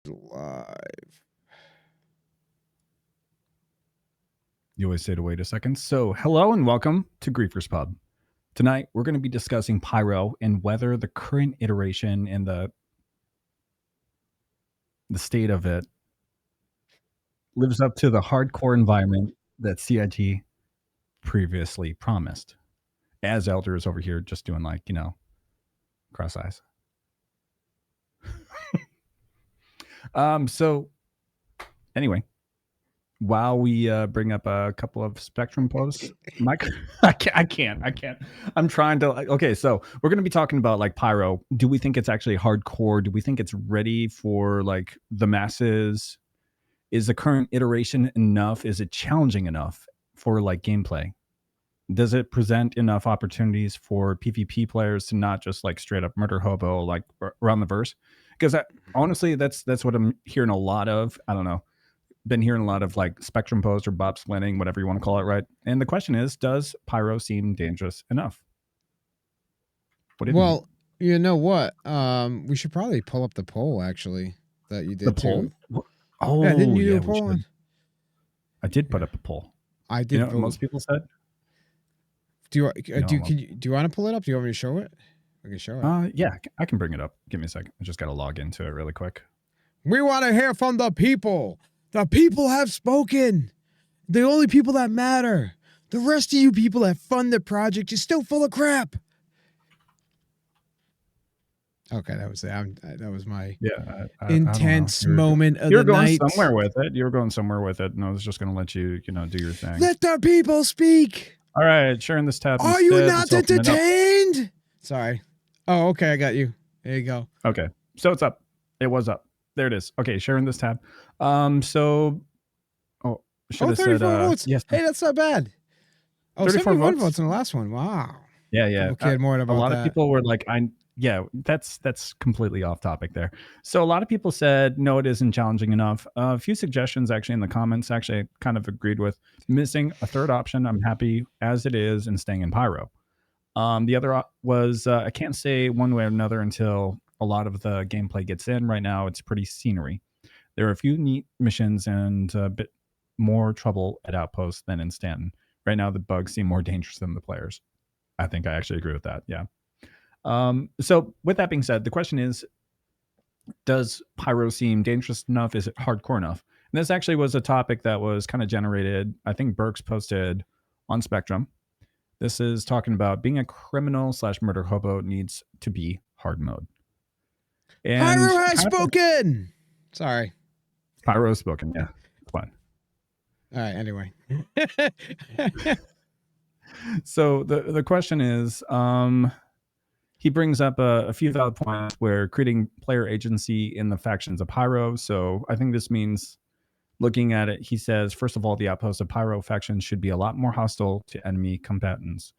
Live. You always say to wait a second. So, hello and welcome to Griefers Pub. Tonight, we're going to be discussing Pyro and whether the current iteration and the state of it lives up to the hardcore environment that CIG previously promised. As Elder is over here just doing like, cross eyes. So anyway, while we bring up a couple of Spectrum posts, Mike, I can't. I'm trying to. Okay, so we're going to be talking about like Pyro. Do we think it's actually hardcore? Do we think it's ready for like the masses? Is the current iteration enough? Is it challenging enough for like gameplay? Does it present enough opportunities for PvP players to not just like straight up murder hobo like around the verse? Because honestly, that's what I'm hearing a lot of. I don't know. Been hearing a lot of like Spectrum Posts or Bobsplaining, whatever you want to call it, right? And the question is, does Pyro seem dangerous enough? What do you think? You know what? We should probably pull up the poll actually that you did The poll? too. Oh, Yeah, didn't you do yeah, a poll on? I did put up a poll. I did. You know what most people said? Do you want to pull it up? Do you want me to show it? I can show it. Yeah, I can bring it up. Give me a second. I just got to log into it really quick. We want to hear from the people. The people have spoken. The only people that matter. The rest of you people that fund the project is still full of crap. Okay, that was it. That was my intense moment of the night. You're going somewhere with it. You were going somewhere with it, and I was just going to let you, do your thing. Let the people speak. All right, sharing this tab. Are you not entertained? Sorry. Oh, okay, I got you. There you go. Okay, so it's up. It was up. There it is. Okay, sharing this tab. Oh, should have said 34 votes. yes. Hey, that's not bad. Oh, 34 71 votes. votes in the last one. Wow. Yeah. People cared more A about lot of that. people were like, yeah, that's completely off topic there. So a lot of people said no, it isn't challenging enough. A few suggestions actually in the comments actually I kind of agreed with. Missing a third option. I'm happy as it is and staying in Pyro. The other was I can't say one way or another until a lot of the gameplay gets in. Right now, it's pretty scenery. There are a few neat missions and a bit more trouble at Outpost than in Stanton. Right now, the bugs seem more dangerous than the players. I think I actually agree with that. Yeah. So with that being said, the question is, does Pyro seem dangerous enough? Is it hardcore enough? And this actually was a topic that was kind of generated. I think Burks posted on Spectrum. This is talking about being a criminal / murder hobo needs to be hard mode. And Pyro has spoken. Sorry. Pyro has spoken. Yeah. Fine. All right. Anyway. So the question is, he brings up a few valid points where creating player agency in the factions of Pyro. So I think this means looking at it, he says, first of all, the outposts of Pyro factions should be a lot more hostile to enemy combatants.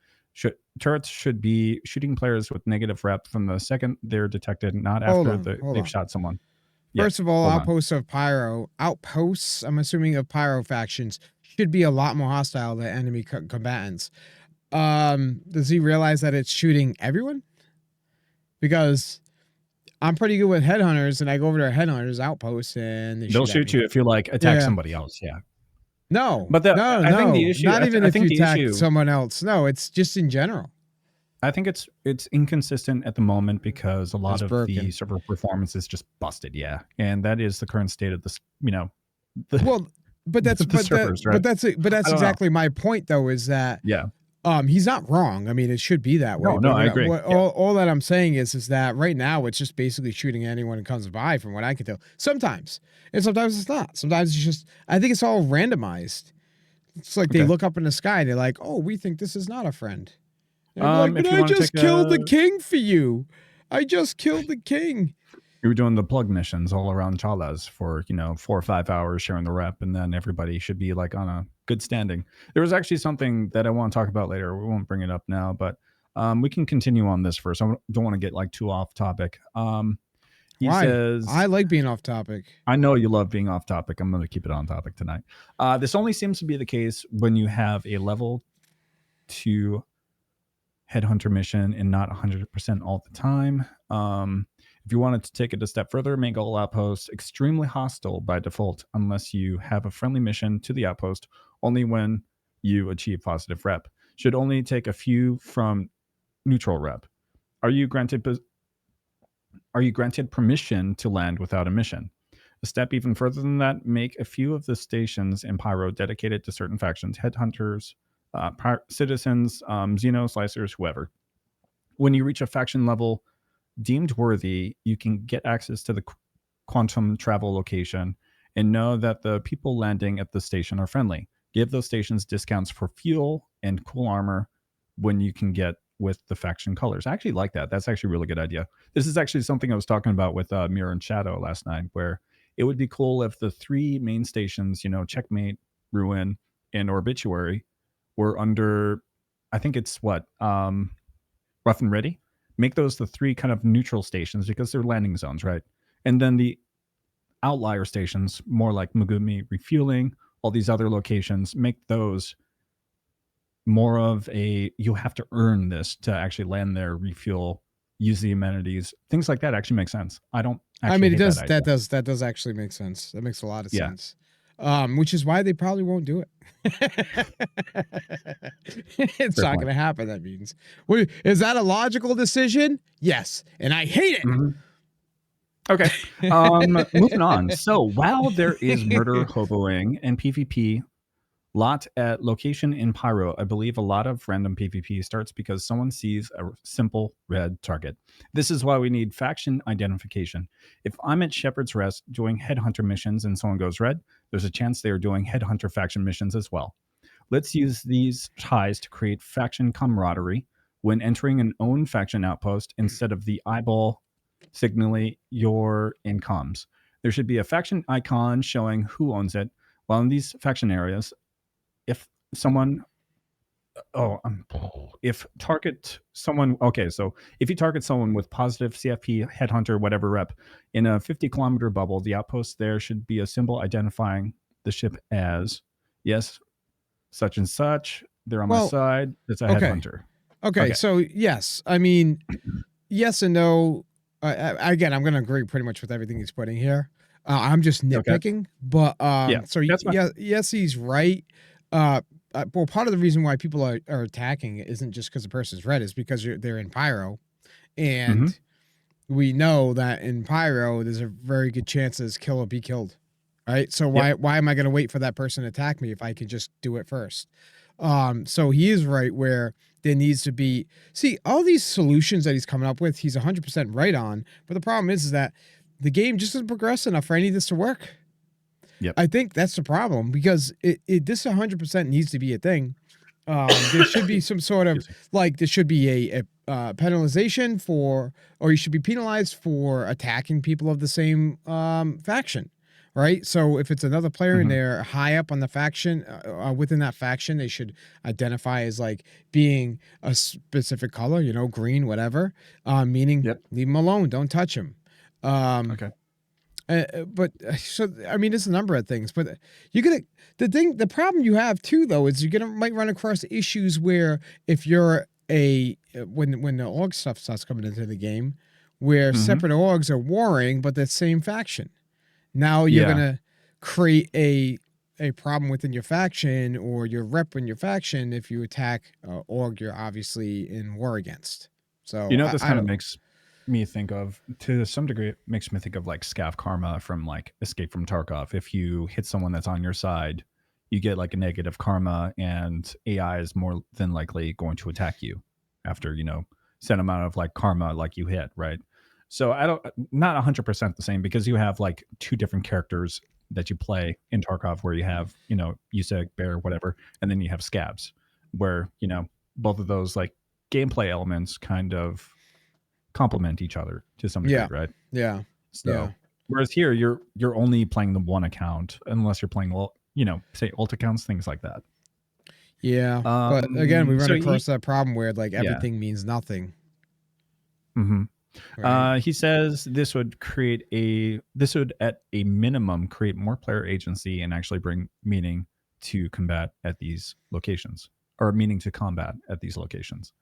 Turrets should be shooting players with negative rep from the second they're detected, not after they've shot someone. First of all, outposts, I'm assuming of Pyro factions, should be a lot more hostile to enemy combatants. Does he realize that it's shooting everyone? Because I'm pretty good with headhunters, and I go over to a headhunter's outpost, and they'll shoot you if you like attack somebody else. Yeah. No, but I think the issue, not even if you attack someone else. No, it's just in general. I think it's inconsistent at the moment because a lot of the server performance is just busted. Yeah, and that is the current state of this. But that's exactly my point, though. Is that he's not wrong. I mean, it should be that way. No, I agree. All that I'm saying is that right now it's just basically shooting anyone who comes by, from what I can tell. Sometimes, and sometimes it's not. Sometimes it's just. I think it's all randomized. It's like they look up in the sky and they're like, "Oh, we think this is not a friend." Like, but I just killed the king for you. I just killed the king. You were doing the plug missions all around Chalas for 4 or 5 hours sharing the rep, and then everybody should be like on a good standing. There was actually something that I want to talk about later. We won't bring it up now, but we can continue on this first. I don't want to get like too off topic. He says, I like being off topic. I know you love being off topic. I'm going to keep it on topic tonight. This only seems to be the case when you have a level 2 headhunter mission and not 100% all the time. If you wanted to take it a step further, make all outposts extremely hostile by default unless you have a friendly mission to the outpost only when you achieve positive rep. Should only take a few from neutral rep. Are you granted permission to land without a mission? A step even further than that, make a few of the stations in Pyro dedicated to certain factions, headhunters, citizens, Xeno, slicers, whoever. When you reach a faction level deemed worthy, you can get access to the quantum travel location and know that the people landing at the station are friendly. Give those stations discounts for fuel and cool armor when you can get with the faction colors. I actually like that. That's actually a really good idea. This is actually something I was talking about with Mirror and Shadow last night, where it would be cool if the 3 main stations, Checkmate, Ruin, and Obituary, were under, I think it's Rough and Ready. Make those the 3 kind of neutral stations because they're landing zones, right? And then the outlier stations, more like Megumi Refueling, all these other locations, make those more of a, you have to earn this to actually land there, refuel, use the amenities. Things like that actually make sense. I don't actually it does that does actually make sense. That makes a lot of sense. Which is why they probably won't do it. It's not going to happen, that means. Is that a logical decision? Yes. And I hate it. Mm-hmm. Okay. Moving on. So while there is murder, hoboing, and PvP lot at location in Pyro, I believe a lot of random PvP starts because someone sees a simple red target. This is why we need faction identification. If I'm at Shepherd's Rest doing headhunter missions and someone goes red, there's a chance they are doing headhunter faction missions as well. Let's use these ties to create faction camaraderie when entering an own faction outpost instead of the eyeball signaling you're in comms. There should be a faction icon showing who owns it, While in these faction areas, if someone oh if target someone okay, so if you target someone with positive CFP headhunter whatever rep in a 50-kilometer bubble, the outpost there should be a symbol identifying the ship as yes, such and such. They're on my Well, side. It's a okay. headhunter. Okay. Okay. So, yes. I mean, yes and no. Again, I'm going to agree pretty much with everything he's putting here. I'm just Okay. nitpicking, but Yeah. so That's fine. yeah, yes, he's right. Uh, well, part of the reason why people are attacking isn't just because the person's red, is because they're in Pyro, Mm-hmm. and we know that in Pyro there's a very good chance that kill or be killed. Right. So Yep. why am I going to wait for that person to attack me if I can just do it first? So he is right where there needs to be, see, all these solutions that he's coming up with, he's 100% right on. But the problem is that the game just doesn't progress enough for any of this to work. Yep. I think that's the problem, because this 100% needs to be a thing. There should be some sort of, like, there should be a penalization for, or you should be penalized for attacking people of the same faction, right? So if it's another player and Mm-hmm. they're high up on the faction, within that faction, they should identify as like being a specific color, green, whatever, meaning Yep. leave them alone, don't touch them. Um, Okay. but so I mean, it's a number of things, but you're gonna the problem you have too though is you're gonna might run across issues where if you're when the org stuff starts coming into the game, where Mm-hmm. separate orgs are warring but the same faction. Now you're Yeah. gonna create a problem within your faction or your rep in your faction if you attack org you're obviously in war against. You So know what I, this I kind of don't. makes me think of, to some degree, it makes me think of like Scav Karma from like Escape from Tarkov. If you hit someone that's on your side, you get like a negative karma, and AI is more than likely going to attack you after, set amount of like karma like you hit, right? So I don't, not 100% the same, because you have like two different characters that you play in Tarkov, where you have, Yusek, Bear, whatever, and then you have Scabs, where, both of those like gameplay elements kind of complement each other to some degree, Yeah, right? yeah, yeah. So whereas here you're only playing the one account unless you're playing, well, say ult accounts, things like that. Yeah, but again, we run So across that problem where like yeah. everything means nothing, hmm right? He says this would at a minimum create more player agency and actually bring meaning to combat at these locations, or meaning to combat at these locations.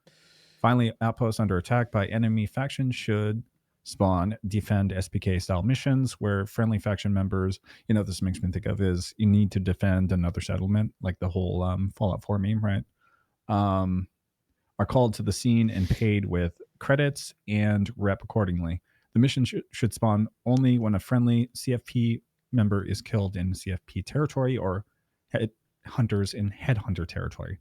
Finally, outposts under attack by enemy factions should spawn defend SPK style missions where friendly faction members, this makes me think of is you need to defend another settlement, like the whole Fallout 4 meme, right? Um, are called to the scene and paid with credits and rep accordingly. The mission should spawn only when a friendly CFP member is killed in CFP territory or hunters in headhunter territory.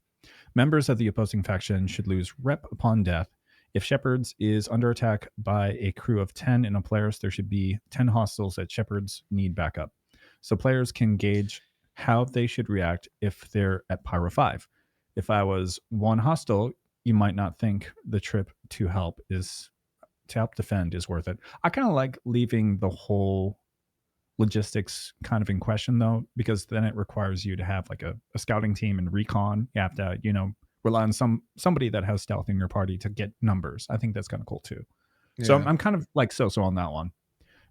Members of the opposing faction should lose rep upon death. If Shepherds is under attack by a crew of 10 in a players, there should be 10 hostiles that Shepherds need backup. So players can gauge how they should react if they're at Pyro 5. If I was one hostile, you might not think the trip to help defend is worth it. I kind of like leaving the whole logistics kind of in question though, because then it requires you to have like a scouting team and recon. You have to, rely on somebody that has stealth in your party to get numbers. I think that's kind of cool too. So Yeah. I'm kind of like so on that one,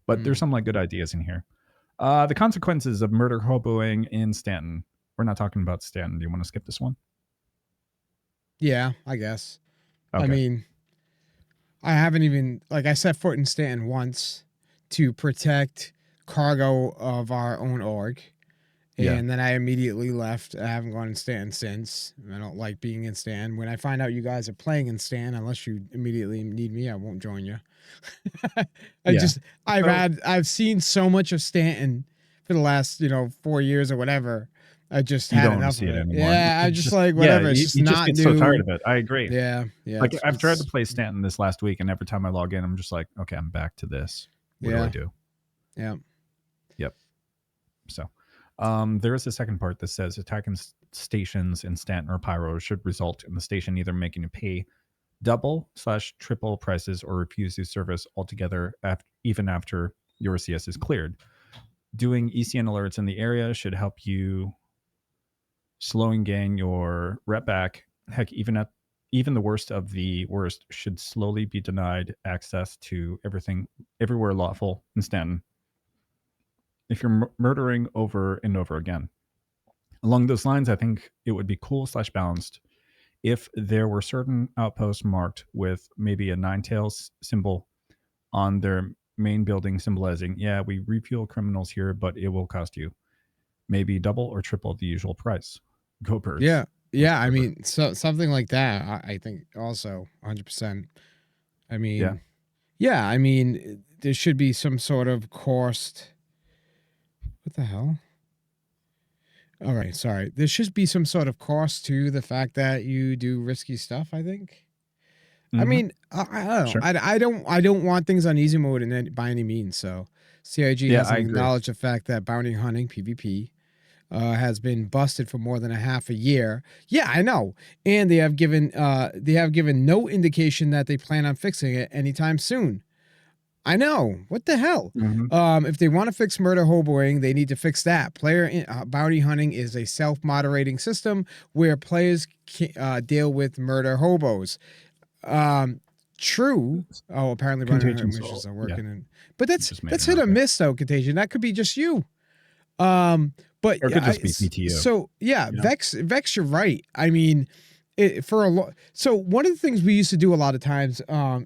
but there's Mm. some like good ideas in here. The consequences of murder hoboing in Stanton. We're not talking about Stanton. Do you want to skip this one? Yeah, I guess. I Okay. mean, I haven't even, like, I set foot in Stanton once to protect cargo of our own org, Yeah. and then I immediately left. I haven't gone in Stanton since. I don't like being in Stanton. When I find out you guys are playing in Stanton, unless you immediately need me, I won't join you. I Yeah. just I've seen so much of Stanton for the last 4 years or whatever. I just You had don't want to enough see of it it. anymore. Yeah, I It's just just, like yeah, whatever. It's just you just not get so tired new. of it. I agree. Yeah, yeah, Like I've tried to play Stanton this last week, and every time I log in, I'm just like, okay, I'm back to this. What do I yeah, do? yeah, Yep. So, there is a second part that says attacking stations in Stanton or Pyro should result in the station either making you pay double/triple prices or refuse your service altogether, even after your CS is cleared. Doing ECN alerts in the area should help you slow and gain your rep back. Heck, even the worst of the worst should slowly be denied access to everything, everywhere lawful in Stanton. If you're murdering over and over again, along those lines, I think it would be cool / balanced if there were certain outposts marked with maybe a nine tails symbol on their main building, symbolizing, yeah, we refuel criminals here, but it will cost you maybe double or triple the usual price. Go birds. Yeah. Yeah. I mean, so something like that, I think also 100%. I Yeah. mean, yeah, I mean, there should be some sort of cost. What the hell? All right, sorry. There should be some sort of cost to the fact that you do risky stuff, I think. I Mm-hmm. mean, I don't know. Sure. I don't want things on easy mode by any means. So, CIG Yeah, I hasn't agree. acknowledged the fact that bounty hunting PvP has been busted for more than a half a year. Yeah, I know, and they have given no indication that they plan on fixing it anytime soon. I know. What the hell? Mm-hmm. If they want to fix murder hoboing, they need to fix that. Bounty hunting is a self-moderating system where players deal with murder hobos. True. Oh, apparently bounty hunting Contagion missions soul. are Yeah, working in, but that's just made that's a hit note or there. miss though. Contagion. That could be just you. But Or it could just be PTU. so yeah, You know? Vex, you're right. I mean, so one of the things we used to do a lot of times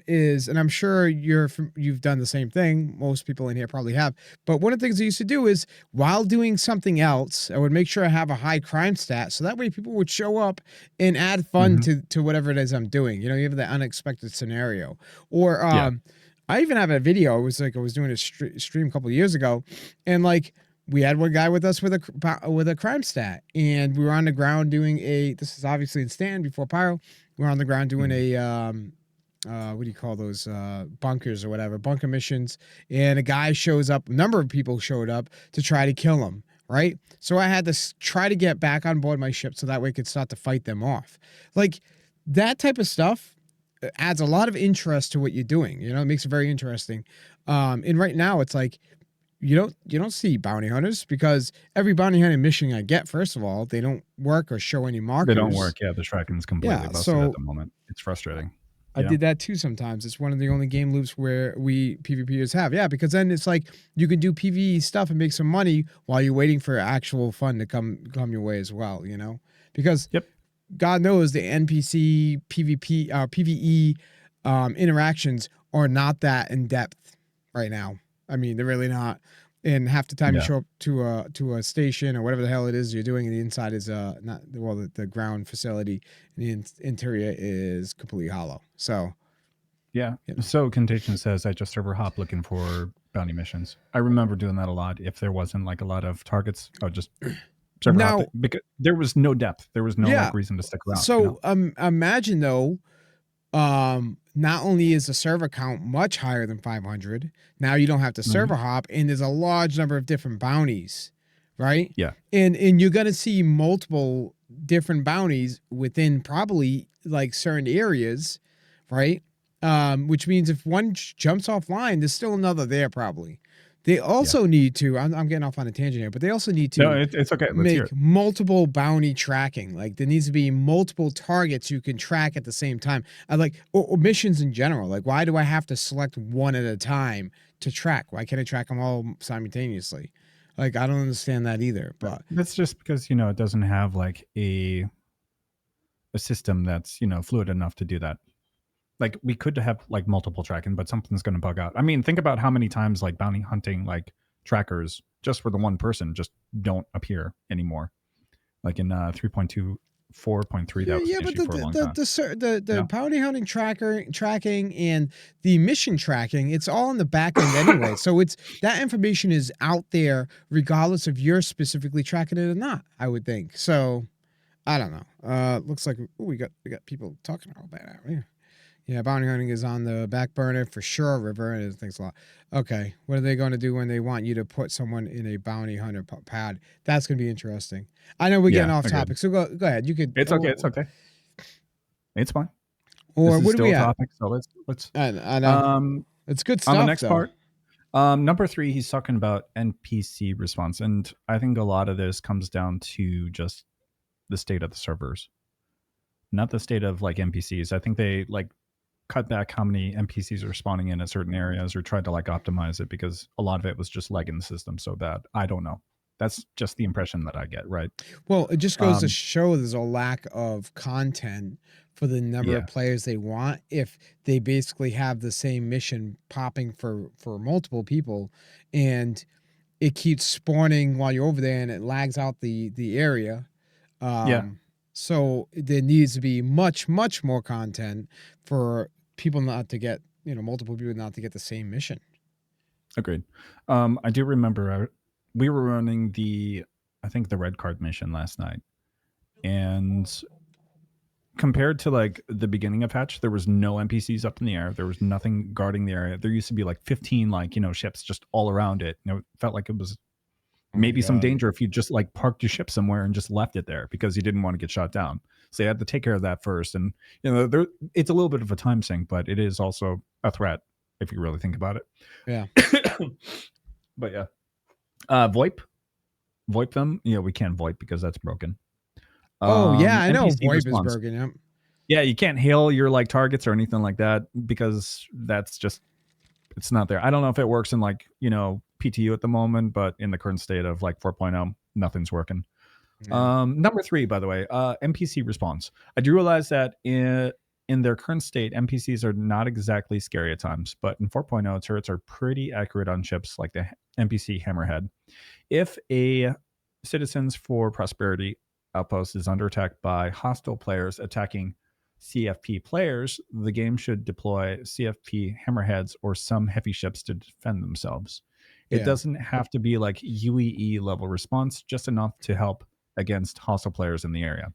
is, and I'm sure you've done the same thing. Most people in here probably have. But one of the things I used to do is while doing something else, I would make sure I have a high crime stat, so that way people would show up and add fun Mm-hmm. to whatever it is I'm doing. You know, you have that unexpected scenario, or Yeah. I even have a video. It was like I was doing a stream a couple of years ago, and like we had one guy with us with a crime stat, and we were on the ground doing this is obviously in Stanton before Pyro. We were on the ground doing Mm-hmm. what do you call those bunkers or whatever, bunker missions, and a guy shows up, a number of people showed up to try to kill him, right? So I had to try to get back on board my ship so that way I could start to fight them off. Like that type of stuff adds a lot of interest to what you're doing. You know, it makes it very interesting. And right now it's like you don't see bounty hunters because every bounty hunting mission I get, first of all, they don't work or show any They don't markers. work. Yeah, the tracking's completely Yeah, busted at so the moment. It's frustrating. I did that too sometimes. It's one of the only game loops where we PvPers have. Yeah, because then it's like you can do PvE stuff and make some money while you're waiting for actual fun to come your way as well, you know? Because Yep. God knows the NPC PvP PvE interactions are not that in depth right now. I mean, they're really not. And half the time you Yeah. show up to a station or whatever the hell it is you're doing, and the inside is not well the ground facility, and the interior is completely hollow. So Yeah. you know. So Contagion says I just server hop looking for bounty missions. I remember doing that a lot. If there wasn't like a lot of targets, I would just server hop Now, it because there was no depth. There was no yeah. like reason to stick around. So imagine though, not only is the server count much higher than 500, now you don't have to server hop, and there's a large number of different bounties, right? Yeah. And you're gonna see multiple different bounties within probably like certain areas, right? Which means if one jumps offline, there's still another there probably. They also need to. I'm getting off on a tangent here, but they also need to No, it's okay. Let's hear make it. multiple bounty tracking. Like there needs to be multiple targets you can track at the same time. I like or missions in general. Like why do I have to select one at a time to track? Why can't I track them all simultaneously? Like I don't understand that either. But That's just because it doesn't have like a system that's fluid enough to do that. Like we could have like multiple tracking, but something's going to bug out. I mean, think about how many times like bounty hunting like trackers just for the one person just don't appear anymore. Like in 3.2 4.3 that was an but issue for a long time. the bounty hunting tracking and the mission tracking, it's all in the back end anyway. So it's that information is out there regardless of you're specifically tracking it or not, I would think. So I don't know. Looks like we got people talking about that out here. Yeah, bounty hunting is on the back burner for sure, River, and thanks a lot. Okay, what are they going to do when they want you to put someone in a bounty hunter pad? That's going to be interesting. I know we're getting off topic, so go ahead. You could. It's okay. It's okay. It's fine. Or this is what do still we a at? topic, so let's I know. It's good stuff, on the next though. part. Number three, he's talking about NPC response, and I think a lot of this comes down to just the state of the servers, not the state of like NPCs. I think they like cut back how many NPCs are spawning in at certain areas or tried to like optimize it because a lot of it was just lagging the system so bad. I don't know. That's just the impression that I get, right? Well, it just goes to Um, show there's a lack of content for the number of yeah, players they want if they basically have the same mission popping for multiple people, and it keeps spawning while you're over there and it lags out the area. yeah, Um, so there needs to be much more content for people not to get, multiple people not to get the same mission. agreed. I do remember we were running I think the red card mission last night, and compared to like the beginning of Hatch, there was no NPCs up in the air. There was nothing guarding the area. There used to be like 15 like, ships just all around it. It felt like it was Oh my maybe some god. danger if you just like parked your ship somewhere and just left it there because you didn't want to get shot down. So you had to take care of that first. And it's a little bit of a time sink, but it is also a threat if you really think about it. Yeah. But yeah. VoIP them. We can't VoIP because that's broken. Oh yeah, I know NPC VoIP is response. broken. Yep. Yeah, you can't hail your like targets or anything like that because that's just it's not there. I don't know if it works in like, PTU at the moment, but in the current state of like 4.0, nothing's working. Yeah. Number three, by the way, NPC response. I do realize that in their current state, NPCs are not exactly scary at times, but in 4.0, turrets are pretty accurate on ships like the NPC Hammerhead. If a Citizens for Prosperity outpost is under attack by hostile players attacking CFP players, the game should deploy CFP Hammerheads or some heavy ships to defend themselves. It Yeah. doesn't have to be like UEE level response, just enough to help against hostile players in the area.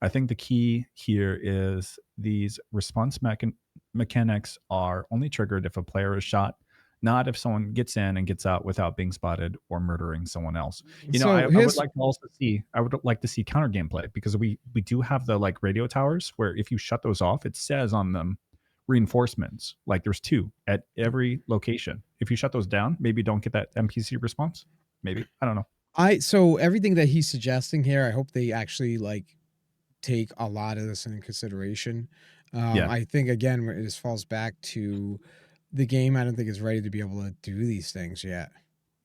I think the key here is these response mechanics are only triggered if a player is shot, not if someone gets in and gets out without being spotted or murdering someone else. So I would here's like to also see I would like to see counter gameplay because we do have the like radio towers where if you shut those off, it says on them reinforcements. Like there's two at every location. If you shut those down, maybe don't get that NPC response. Maybe. I don't know. so everything that he's suggesting here, I hope they actually like take a lot of this into consideration. Yeah. I think again, this falls back to the game. I don't think it's ready to be able to do these things yet.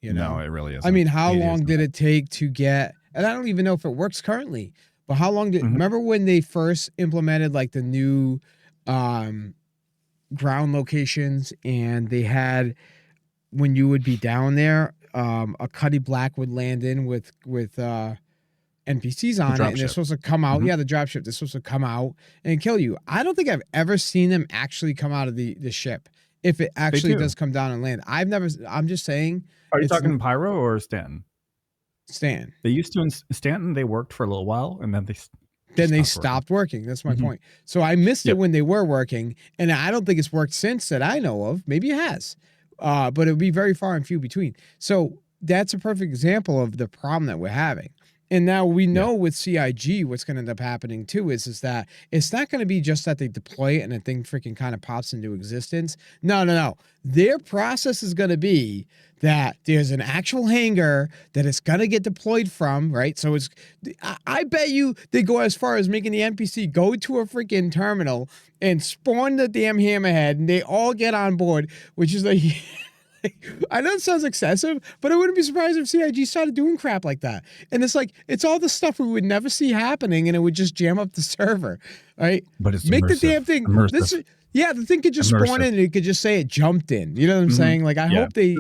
You No, know, it really I isn't. mean, how It is long not. did it take to get? And I don't even know if it works currently. But how long did? Mhm. Remember when they first implemented like the new um, ground locations, and they had when you would be down there, a Cuddy Black would land in with NPCs The on it, and they're dropship. supposed to come out. Mhm. Yeah, the dropship. They're supposed to come out and kill you. I don't think I've ever seen them actually come out of the ship. If it They actually do. does come down and land, I've never. I'm just saying, Are you it's talking Pyro or Stanton? Stan. They used to in Stanton. They worked for a little while, and then they Then just they stopped working. stopped working. That's my Mhm. point. So I missed it Yep. when they were working, and I don't think it's worked since that I know of. Maybe it has, but it would be very far and few between. So that's a perfect example of the problem that we're having. And now we Yeah. know with CIG what's going to end up happening too is that it's not going to be just that they deploy it and the thing freaking kind of pops into existence. No. Their process is going to be that there's an actual hangar that it's going to get deployed from, right? So I bet you they go as far as making the NPC go to a freaking terminal and spawn the damn hammerhead, and they all get on board, which is like, I know it sounds excessive, but I wouldn't be surprised if CIG started doing crap like that. And it's like, it's all the stuff we would never see happening, and it would just jam up the server, right? But it's Make the damn immersive. thing. Immersive. Yeah, the thing could just spawn Immersive. in and it could just say it jumped in. You know what I'm Mhm. saying? Like, Yeah.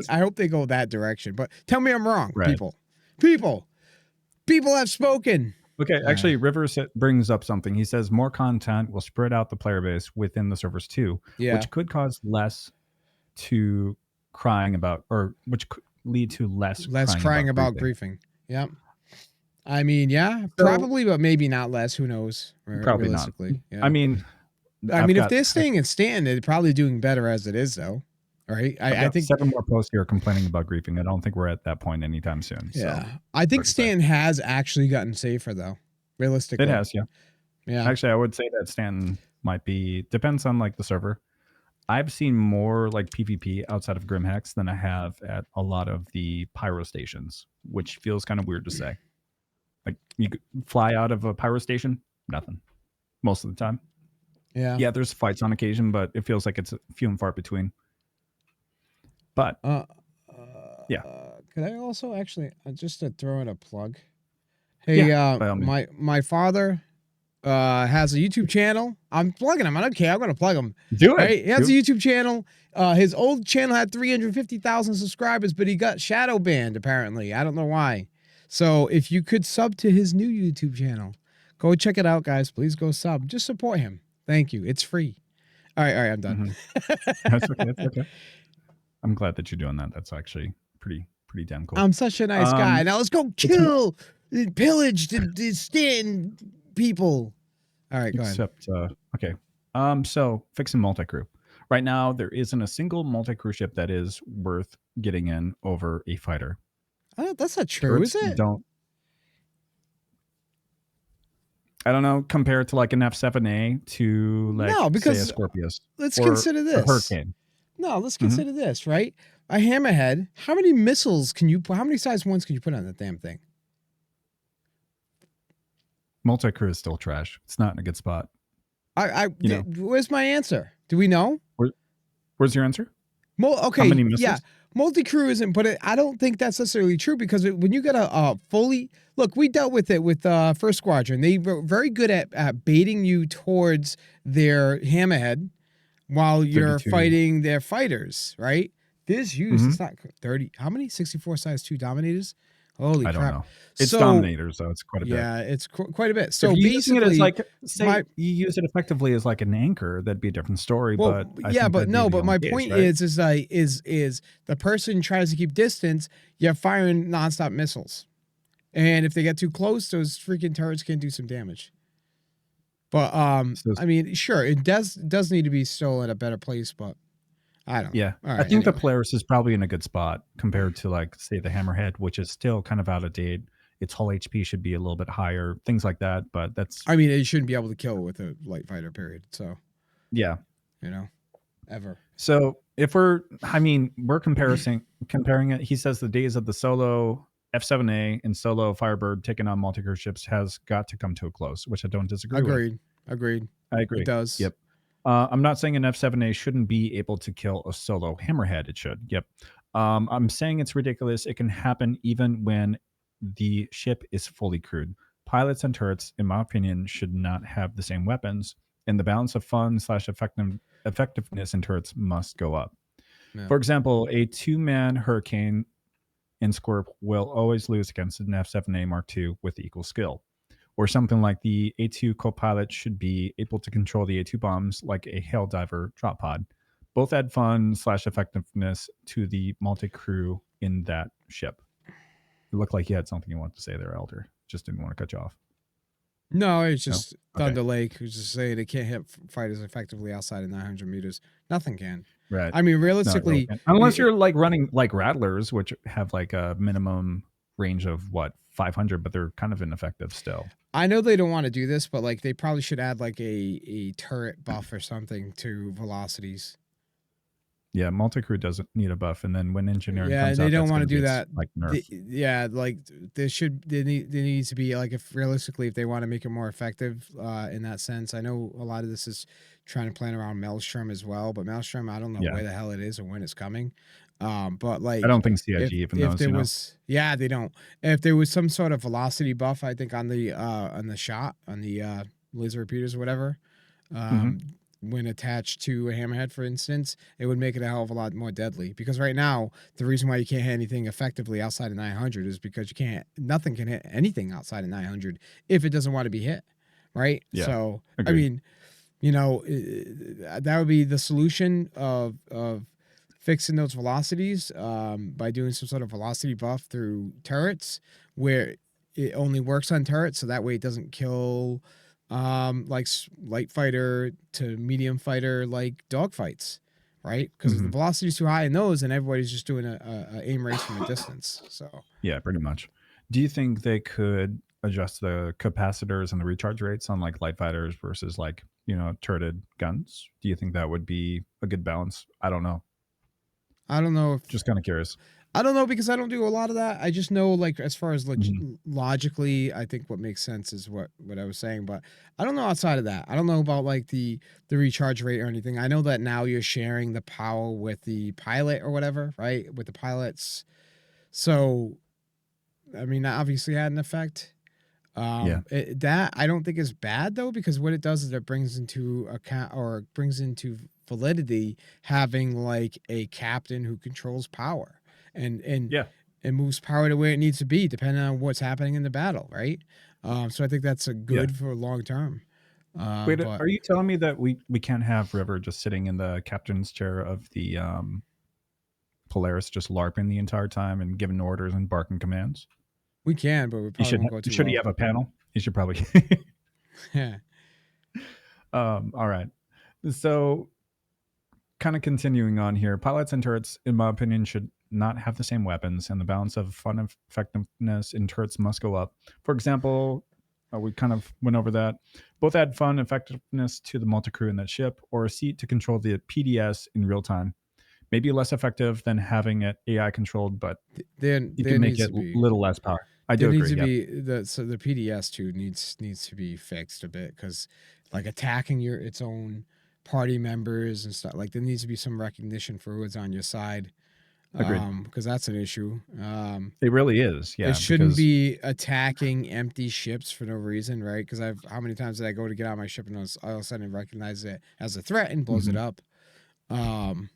I hope they go that direction. But tell me I'm wrong, Right. people. People, people have spoken. Okay. Actually, Rivers brings up something. He says more content will spread out the player base within the servers too, Yeah. which could cause less to crying about, or which could lead to less Less crying about grieving. griefing. Yep. I mean, yeah, So probably, but maybe not less. Who knows? probably not. Realistically, I yeah. mean, I I've mean, if got they're staying in Stanton, they're probably doing better as it is, though. Right? I've I got think, 7 more posts here complaining about griefing. I don't think we're at that point anytime soon. So yeah, I think hard to say. Stanton has actually gotten safer, though. It Realistically, has, yeah. yeah. Actually, I would say that Stanton might be depends on like the server. I've seen more like PvP outside of Grimhex than I have at a lot of the Pyro stations, which feels kind of weird to say. Like you could fly out of a Pyro station, nothing most of the time. Yeah. Yeah, there's fights on occasion, but it feels like it's few and far between. But Uh, yeah, could I also actually just to throw in a plug? yeah, Hey, by all means, my father has a YouTube channel. I'm plugging him. I don't care. I'm gonna plug him. do it. Right? He has Do a it. YouTube channel. His old channel had 350,000 subscribers, but he got shadow banned apparently. I don't know why. So if you could sub to his new YouTube channel, go check it out, guys. Please go sub. Just support him. Thank you. It's free. All right, I'm done. Mhm. That's okay. That's okay. I'm glad that you're doing that. That's actually pretty damn cool. I'm such a nice guy. Now let's go It's kill, pillage the Stanton people. All right, go ahead. except okay. So fixing multi-crew. Right now, there isn't a single multi-crew ship that is worth getting in over a fighter. That's not true, Turrets is it? don't. I don't know. Compared to like an F7A to like No, say a because Scorpius let's or consider a this. Hurricane. No, let's Mhm. consider this, right? A hammerhead. How many missiles can you put? How many size ones can you put on that damn thing? Multi-crew is still trash. It's not in a good spot. Where's my answer? Do we know? Where's your answer? Okay, How many yeah. missiles? Multi-crew isn't, but I don't think that's necessarily true because when you get a fully look, we dealt with it with First Squadron. They were very good at baiting you towards their hammerhead while you're 32. fighting their fighters, right? This use Mhm. it's not 30. How many 64 size 2 dominators? Holy I don't crap! know. It's So Dominators, so it's quite a bit. yeah, it's quite a bit. If So you're using it as basically, like, say, my you use it effectively as like an anchor, that'd be a different story. well, But I yeah, think but that'd be no, the but only my case, point right? is like is the person tries to keep distance, you're firing nonstop missiles, and if they get too close, those freaking turrets can do some damage. But So I mean, sure, it does need to be still at a better place, but I don't know. yeah, All I right, think the anyway. Polaris is probably in a good spot compared to like say the Hammerhead, which is still kind of out of date. Its hull HP should be a little bit higher, things like that. But that's I mean, it shouldn't be able to kill with a light fighter, period. So, yeah. you know, ever. So if we're comparing it. He says the days of the solo F7A and solo Firebird taking on multi-crew ships has got to come to a close, which I don't disagree with. Agreed. I It agree. does. Yep. I'm not saying an F7A shouldn't be able to kill a solo hammerhead. It should. Yep. I'm saying it's ridiculous. It can happen even when the ship is fully crewed. Pilots and turrets, in my opinion, should not have the same weapons, and the balance of fun slash effectiveness in turrets must go up. Yeah. For example, a two-man Hurricane in Scorp will always lose against an F7A Mark II with equal skill, or something like the A2 co-pilot should be able to control the A2 bombs like a Hail Diver drop pod. Both add fun slash effectiveness to the multi-crew in that ship. It looked like you had something you wanted to say there, Elder. Just didn't want to cut you off. No, it's No? just Okay. Thunder Lake, who's just saying they can't hit fighters effectively outside of 900 meters. Nothing can. Right. I mean, No, it really realistically, can't. Unless you're like running like Rattlers, which have like a minimum range of what, 500, but they're kind of ineffective still. I know they don't want to do this, but like they probably should add like a turret buff or something to velocities. Yeah, multi-crew doesn't need a buff, and then when engineering Yeah, comes they out, don't that's want going to to do be that. like nerf. Yeah, like there needs to be like if realistically if they want to make it more effective in that sense. I know a lot of this is trying to plan around Maelstrom as well, but Maelstrom I don't know Yeah, where the hell it is or when it's coming. But I like don't think CIG even if knows. there was yeah they don't if there was some sort of velocity buff I think on the shot on the laser repeaters or whatever. Mhm. Um, when attached to a hammerhead, for instance, it would make it a hell of a lot more deadly. Because right now, the reason why you can't hit anything effectively outside of 900 is because nothing can hit anything outside of 900 if it doesn't want to be hit, right? Yeah, So, I agreed. mean, you know, that would be the solution of fixing those velocities by doing some sort of velocity buff through turrets, where it only works on turrets, so that way it doesn't kill like light fighter to medium fighter like dogfights, right? Because if the Mhm. velocity is too high in those, and everybody's just doing a aim race from a distance. So Yeah, pretty much. Do you think they could adjust the capacitors and the recharge rates on like light fighters versus like, turreted guns? Do you think that would be a good balance? I don't know. I don't know if Just kind of curious. I don't know because I don't do a lot of that. I just know like as far as Mhm. logically, I think what makes sense is what I was saying, but I don't know outside of that. I don't know about like the recharge rate or anything. I know that now you're sharing the power with the pilot or whatever, right? With the pilots. So, I mean, that obviously had an effect. Yeah. That I don't think is bad though, because what it does is it brings into account or brings into validity having like a captain who controls power and and Yeah. and moves power to where it needs to be depending on what's happening in the battle, right? So I think that's a Yeah. good for long term. Wait, But are you telling me that we can't have River just sitting in the captain's chair of the Polaris, just LARPing the entire time and giving orders and barking commands? we can, but we He probably should won't go too should he well. have a panel? He should probably. Yeah. All right. So, kind of continuing on here, pilots and turrets, in my opinion, should not have the same weapons, and the balance of fun and effectiveness in turrets must go up. For example, we kind of went over that. Both add fun effectiveness to the multi-crew in that ship, or a seat to control the PDS in real time. Maybe less effective than having it AI controlled, but you There can make needs it to be little less power. I there do needs agree. to Yeah, be the PDS too needs to be fixed a bit because like attacking your its own party members and stuff like there needs to be some recognition for who's on your side agreed. because that's an issue. It really is. It Yeah, shouldn't because be attacking empty ships for no reason, right? Because I've how many times did I go to get on my ship and all of a sudden recognize it as a threat and blows it mhm. up. Um,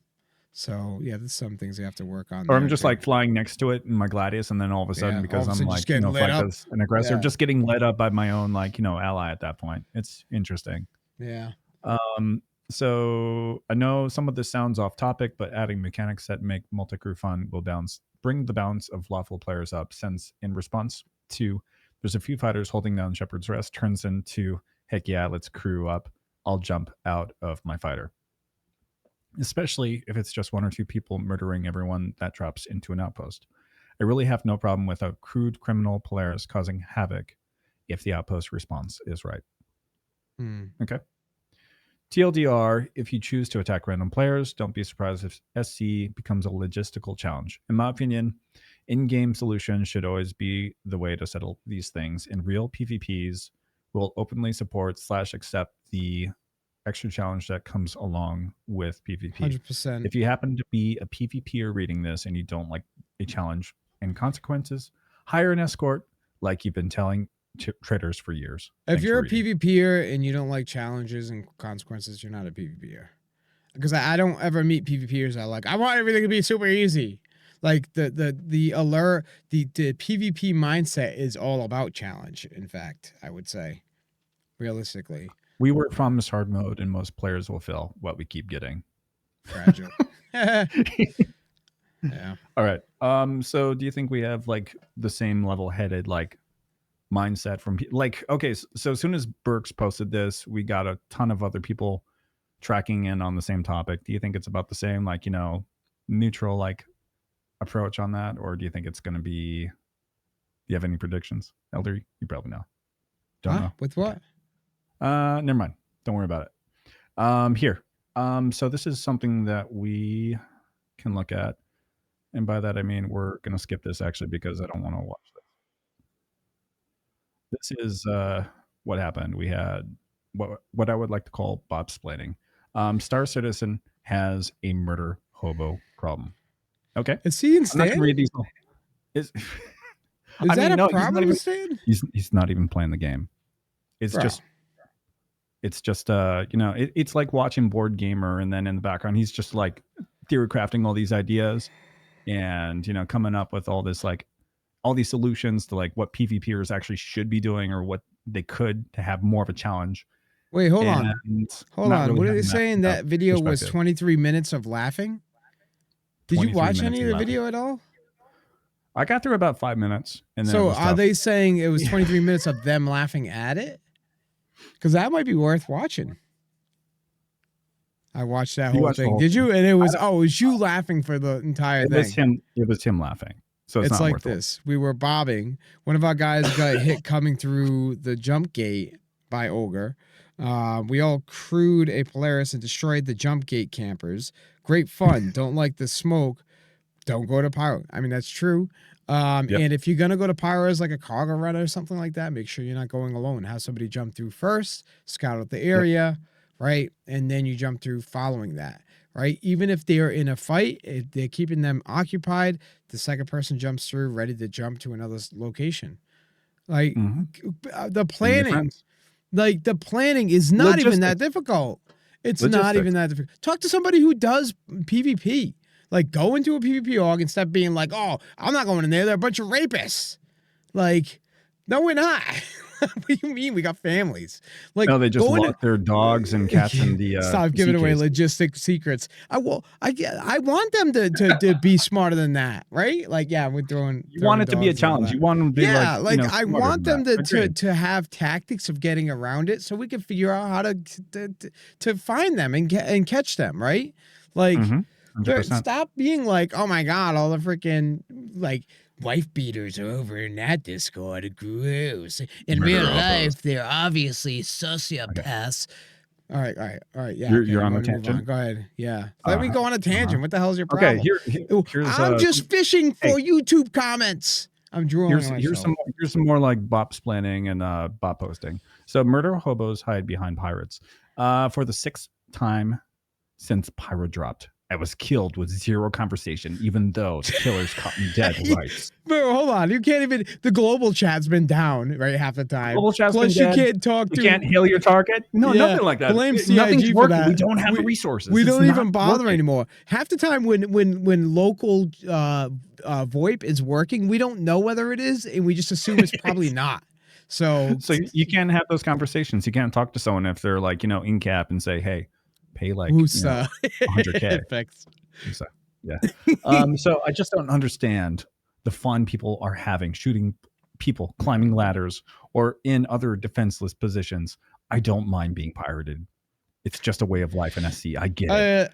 so yeah, there's some things you have to work on Or I'm there just too. like flying next to it in my Gladius, and then all of a sudden, Yeah, all because of a I'm sudden just like, getting lit flagged up. as an aggressor, Yeah, just getting lit up by my own, like, ally at that point. It's interesting. yeah. Um, so I know some of this sounds off topic, but adding mechanics that make multi-crew fun will bring the balance of lawful players up, since in response to there's a few fighters holding down Shepherd's Rest turns into, heck yeah, let's crew up. I'll jump out of my fighter. Especially if it's just one or two people murdering everyone that drops into an outpost. I really have no problem with a crude criminal Polaris causing havoc if the outpost response is right. Hmm. Okay. TLDR, if you choose to attack random players, don't be surprised if SC becomes a logistical challenge. In my opinion, in-game solutions should always be the way to settle these things, and real PvPs will openly support / accept the extra challenge that comes along with PvP. 100%. If you happen to be a PvPer reading this and you don't like a challenge and consequences, hire an escort like you've been telling traders for years. If Thanks for you're a reading. PvPer and you don't like challenges and consequences, you're not a PvPer. Because I don't ever meet PvPers that are like, I want everything to be super easy. Like the alert, the PvP mindset is all about challenge, in fact, I would say, realistically. We were promised hard mode, and most players will fail what we keep getting. Fragile. Yeah. All right. So do you think we have like the same level-headed like mindset from like, okay, so as soon as Burks posted this, we got a ton of other people tracking in on the same topic. Do you think it's about the same, like, neutral like approach on that, or do you think it's going to be? Do you have any predictions, Elder? You probably know. Don't Huh? know. With Okay. what? Never mind. Don't worry about it. Here. So this is something that we can look at, and by that I mean we're going to skip this actually because I don't want to watch this. This is what happened. We had what I would like to call Bobsplaining. Star Citizen has a murder hobo problem. Okay, Is he in I'm not going Stan? to read these. Is Is I that mean, a no, he's not problem even. with Stan? He's not even playing the game. It's Bro. just it's like watching Board Gamer, and then in the background he's just like theory crafting all these ideas, and coming up with all this like all these solutions to like what PvPers actually should be doing or what they could to have more of a challenge, Wait, hold and on. Hold not on. really What are they having that saying? That video was perspective. 23 minutes of laughing? Did you 23 watch minutes any of of the laughing. video at all? I got through about 5 minutes, and then it So was are tough. they saying it was 23 minutes of them laughing at it? Because that might be worth watching. I watched that You whole watched the thing. whole Did thing. you? And it was you laughing for the entire It was thing. him. It was him laughing. So it's not like worth it. this. We were bobbing. One of our guys got hit coming through the jump gate by Ogre. We all crewed a Polaris and destroyed the jump gate campers. Great fun. Don't like the smoke. Don't go to Pyro. I mean, that's true. Yep. And if you're going to go to Pyro as like a cargo runner or something like that, make sure you're not going alone. Have somebody jump through first, scout out the area, right? And then you jump through following that, right? Even if they're in a fight, if they're keeping them occupied, the second person jumps through ready to jump to another location. Like the planning, the planning is not even that difficult. It's not even that difficult. Talk to somebody who does PvP. Like, go into a PvP org and stop being like, oh, I'm not going in there. They're a bunch of rapists. Like, no, we're not. What do you mean? We got families. Like, no, they just lock their dogs and cats in the stop giving away logistic secrets. I want them to be smarter than that, right? Like, yeah, we're throwing. You want it to be a challenge. You want them to be like I want them to have tactics of getting around it, so we can figure out how to find them and catch them, right? Like. 100%. Stop being like, oh my God, all the freaking like wife beaters are over in that Discord. Gross. In real life, they're obviously sociopaths. Okay. All right. Yeah. You're on a tangent. Go ahead. Yeah. Let me go on a tangent. What the hell is your problem? Okay. I'm just fishing for YouTube comments. I'm drawing. Here's some more like Bobsplaining and bot posting. So murder hobos hide behind pirates. For the 6th time since Pyro dropped, I was killed with 0 conversation, even though the killers caught me dead. Right. Bro, hold on. You can't even. The global chat's been down, right? Half the time. Global chat's Plus, been you dead. can't talk to. You can't hail your target. No, nothing like that. Blame CIG Nothing's for working. that. We don't have the resources. We don't even bother anymore. Half the time, when local VoIP is working, we don't know whether it is, and we just assume it's probably not. So you can't have those conversations. You can't talk to someone if they're like, in cap and say, hey, pay like 100K. So, yeah. So I just don't understand the fun people are having shooting people, climbing ladders, or in other defenseless positions. I don't mind being pirated. It's just a way of life in SC. I get it.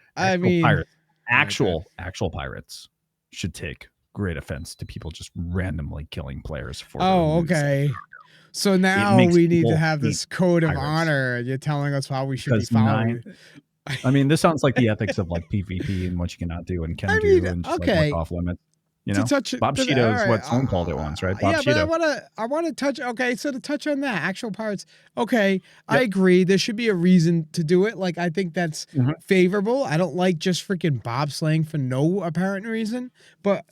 Actual pirates should take great offense to people just randomly killing players for. Oh, okay. So now we need to have this code of honor. You're telling us how we should be following. I mean, this sounds like the ethics of like PvP and what you cannot do and can do and just like what's off limits. Bob Cheeto is what someone called it once, right? Bob Cheeto. But I want to touch. Okay, so to touch on that, actual pirates. Okay, I agree. There should be a reason to do it. Like, I think that's favorable. I don't like just freaking bobslaying for no apparent reason. But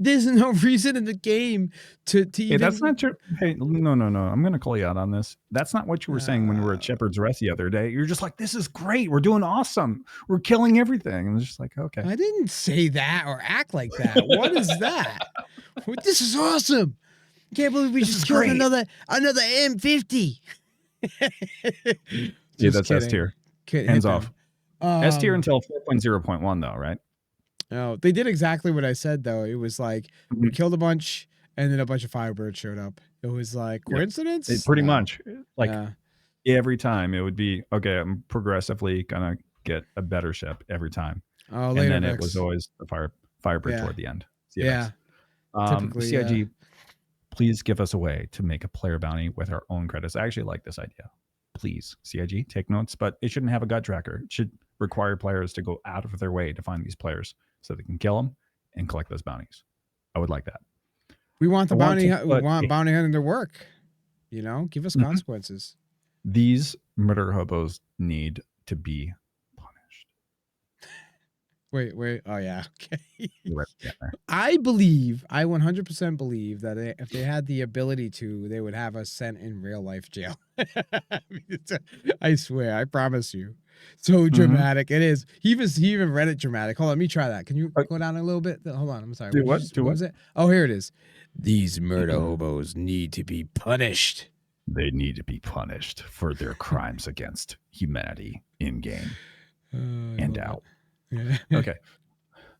there's no reason in the game to even. Hey, that's not true. Hey, no. I'm going to call you out on this. That's not what you were saying when we were at Shepherd's Rest the other day. You're just like, this is great. We're doing awesome. We're killing everything. And it's just like, okay. I didn't say that or act like that. What is that? This is awesome. Can't believe we just killed another M50. Yeah, that's S tier. Hands off. S tier until 4.0.1 though, right? No, they did exactly what I said though. It was like we killed a bunch, and then a bunch of Firebirds showed up. It was like coincidence. It pretty much like every time it would be okay. I'm progressively gonna get a better ship every time. Oh, and then it was always the Firebird toward the end. CIG, please give us a way to make a player bounty with our own credits. I actually like this idea. Please, CIG, take notes, but it shouldn't have a gut tracker. It should require players to go out of their way to find these players so they can kill them and collect those bounties. I would like that. We want the bounty. We want bounty hunting to work. Give us consequences. These murder hobos need to be punished. Wait. Oh yeah. Okay. I 100% believe that if they had the ability to, they would have us sent in real life jail. I swear. I promise you. So dramatic. It is. He even read it dramatic. Hold on, let me try that. Can you go down a little bit? Hold on. I'm sorry. What was it? Oh, here it is. These murder hobos need to be punished. They need to be punished for their crimes against humanity in game and out. Yeah. Okay.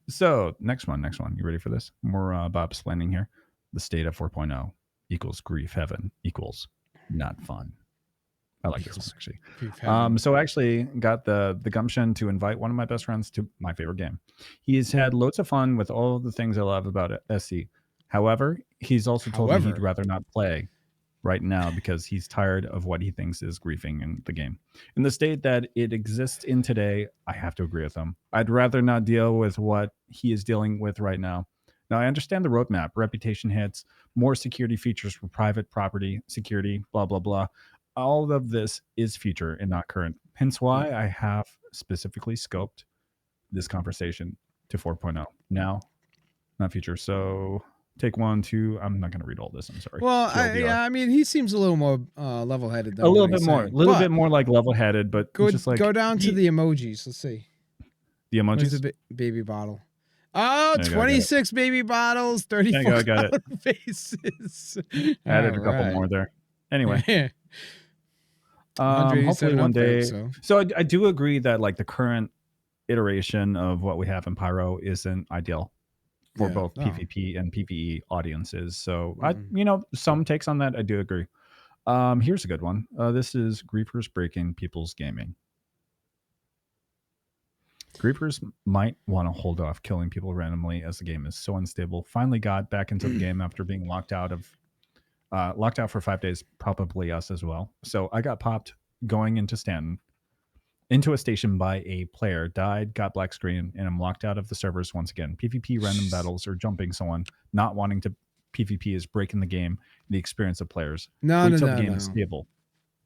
So next one. You ready for this? More bobsplaining here. The state of 4.0 equals grief heaven equals not fun. I like this one actually. So I actually got the gumption to invite one of my best friends to my favorite game. He's had loads of fun with all the things I love about SC. However, he's also told me he'd However, rather not play right now because he's tired of what he thinks is griefing in the game. In the state that it exists in today, I have to agree with him. I'd rather not deal with what he is dealing with right now. Now, I understand the roadmap, reputation hits, more security features for private property security, blah, blah, blah. All of this is future and not current. Hence why I have specifically scoped this conversation to 4.0. Now, not future. So take 1, 2. I'm not going to read all this. I'm sorry. well, TLDR. yeah, I mean, he seems a little more level-headed A than little what bit he's more, a saying. little But bit more like level-headed, but go just like go down to the emojis. Let's see. the Where's emojis. the baby bottle? Oh, There you go, I got it. 26 baby bottles, There you 34 go, I got it. clown faces. Added a couple more there. Anyway, Yeah. hopefully 187 one day. upvotes, So I do agree that like the current iteration of what we have in Pyro isn't ideal for Yeah, both no. PvP and PvE audiences. So Mhm. some takes on that I do agree. Here's a good one. This is Griefers breaking people's gaming. Griefers might want to hold off killing people randomly as the game is so unstable. Finally got back into the game after being locked out for 5 days, probably us as well. So I got popped going into Stanton, into a station by a player, died, got black screen, and I'm locked out of the servers once again. PvP random battles or jumping someone, not wanting to PvP is breaking the game, the experience of players. No, Wait no, till no, the game no. is stable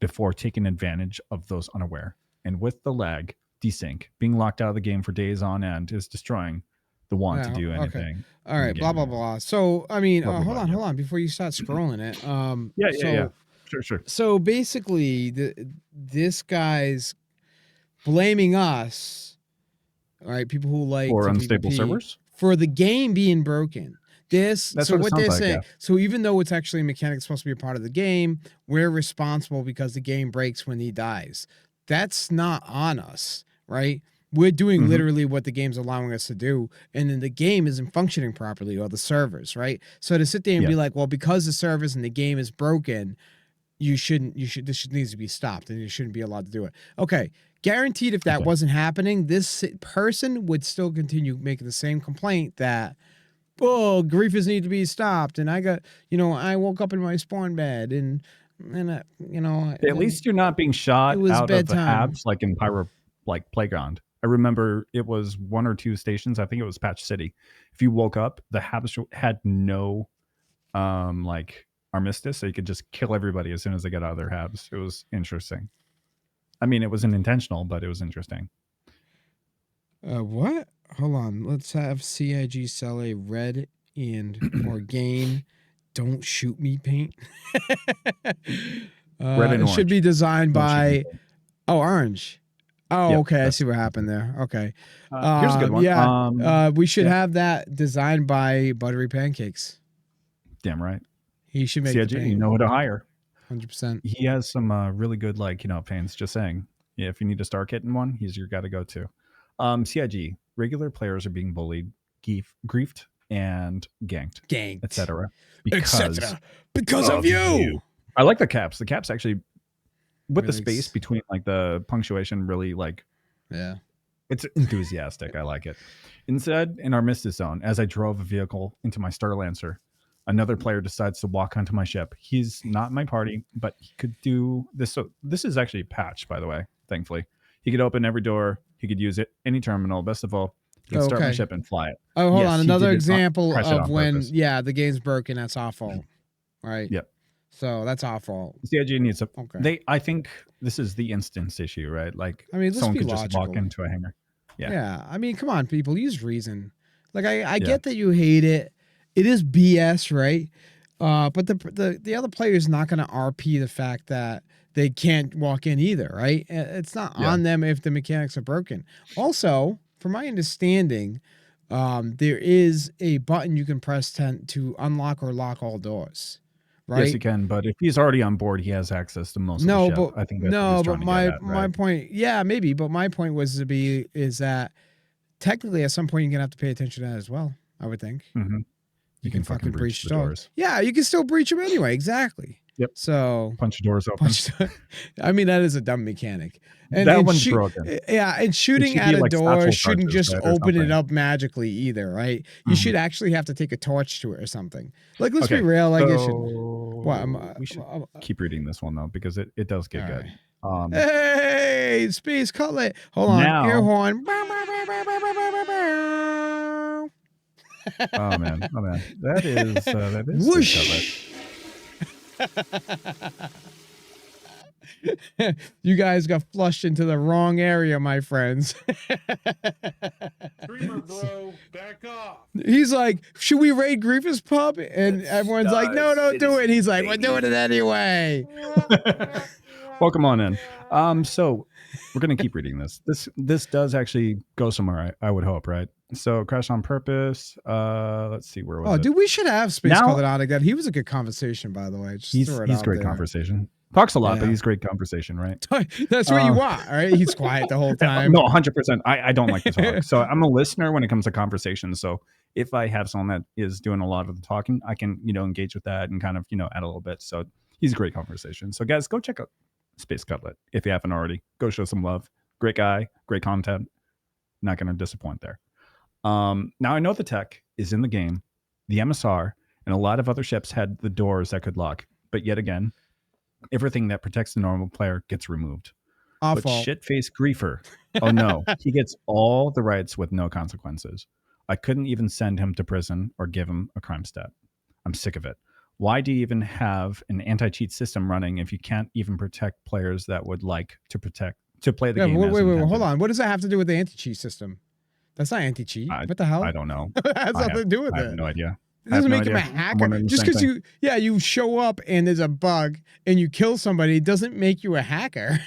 before taking advantage of those unaware. And with the lag, desync, being locked out of the game for days on end is destroying the want to Yeah, do okay. anything. All right, blah blah blah. So I mean, Blah, blah, hold blah, on, yeah. hold on, before you start scrolling it. Yeah. Sure. So basically, this guy's blaming us, all right, people who like For to unstable PvP, servers? for the game being broken. That's So what it what sounds they're like, saying, yeah. so even though it's actually a mechanic supposed to be a part of the game, we're responsible because the game breaks when he dies. That's not on us, right? We're doing literally what the game's allowing us to do, and then the game isn't functioning properly, or the servers, right? So to sit there and Yeah. be like, well, because the servers and the game is broken, this needs to be stopped, and you shouldn't be allowed to do it. Okay, guaranteed, if that Okay. wasn't happening, this person would still continue making the same complaint that, oh, griefers need to be stopped, and I got, I woke up in my spawn bed, and At least you're not being it shot was out of the bedtime. habs like in Pyro, like Playground. I remember it was 1 or 2 stations. I think it was Patch City. If you woke up, the habs had no like armistice, so you could just kill everybody as soon as they got out of their habs. It was interesting. I mean, it wasn't intentional, but it was interesting. What? Hold on. Let's have CIG sell a red and Orgain "Don't Shoot Me" paint. Red and It should orange. be designed Don't shoot me. by orange. Oh, Yep, okay. I see that's what happened there. Okay. here's a good one. Yeah. We should yeah. have that designed by Buttery Pancakes. Damn right. He should make the CIG, you paint. know who to hire. 100%. He has some really good, like, paints. Just saying. Yeah, if you need a star kit in one, he's your guy to go to. CIG, regular players are being bullied, griefed, and ganked, Ganked. etc. Because of you. I like the caps. The caps actually, with the Really space between like the punctuation, really like, Yeah. it's enthusiastic. I like it. Instead, in our Misty Zone, as I drove a vehicle into my Star Lancer, another player decides to walk onto my ship. He's not in my party, but he could do this. So this is actually patched, by the way, thankfully. He could open every door. He could use it, any terminal. Best of all, he could start my Okay. ship and fly it. Oh, hold Yes, on. he Another did it example crash it of on when, purpose. the game's broken. That's our fault. Right. Yep. So that's our fault. CIG needs a. Okay. I think this is the instance issue, right? Like, I mean, let's someone be could logical. just walk into a hangar. Yeah. I mean, come on, people. Use reason. Like, I Yeah. get that you hate it. It is BS, right? But the other player is not going to RP the fact that they can't walk in either, right? It's not on them if the mechanics are broken. Also, from my understanding, there is a button you can press to unlock or lock all doors, right? Yes, you can, but if he's already on board, he has access to most of the ship. I think that's what he's trying to get at, my right? point, yeah, maybe, but my point is that technically at some point you're gonna have to pay attention to that as well. I would think. Mm-hmm. You can fucking breach the doors. Yeah, you can still breach them anyway. Exactly. Yep. So Punch the doors open. I mean, that is a dumb mechanic. That one's broken. Yeah, and It shooting should be at a like door satchel shouldn't charges, just right, or open it something. up magically either, right? You should actually have to take a torch to it or something. Like, let's be Okay, real. Like, it should. so we should keep reading this one though because it does get good. Right. Hey, space cutlet! Hold on, air Now, horn. oh man, that is Whoosh! You guys got flushed into the wrong area, my friends. Streamer bro, back off. He's like, should we raid Grievous Pub? And everyone's like, no, don't do it. He's like, we're doing it anyway. welcome on in. So we're gonna keep reading this. This does actually go somewhere. I would hope, right? So Crash on Purpose. Let's see, where was it? Dude, we should have Space Colored on again. He was a good conversation, by the way. Just he's great there. Conversation. Talks a lot, but he's great conversation, right? That's what you want, right? He's quiet the whole time. No, 100%. I don't like to talk. So I'm a listener when it comes to conversations. So if I have someone that is doing a lot of the talking, I can, engage with that and kind of, add a little bit. So he's a great conversation. So guys, go check out Space Cutlet if you haven't already. Go show some love. Great guy, great content. Not going to disappoint there. Now I know the tech is in the game. The MSR and a lot of other ships had the doors that could lock. But yet again, everything that protects the normal player gets removed. But shit-faced griefer, oh no, he gets all the rights with no consequences. I couldn't even send him to prison or give him a crime stat. I'm sick of it. Why do you even have an anti-cheat system running if you can't even protect players that would like to play the game? Wait, hold on. What does that have to do with the anti-cheat system? That's not anti-cheat. What the hell? I don't know. It has nothing to do with it. I have no idea. It doesn't make him a hacker. Just because you show up and there's a bug and you kill somebody, it doesn't make you a hacker.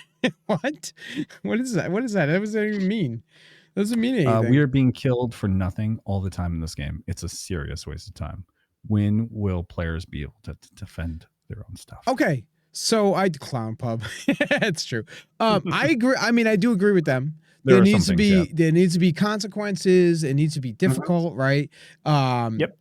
What? What is that? What does that even mean? It doesn't mean anything. We are being killed for nothing all the time in this game. It's a serious waste of time. When will players be able to defend their own stuff? Okay, so Clown Pub. It's true. I agree. I mean, I do agree with them. There needs to be consequences. It needs to be difficult, right? Yep.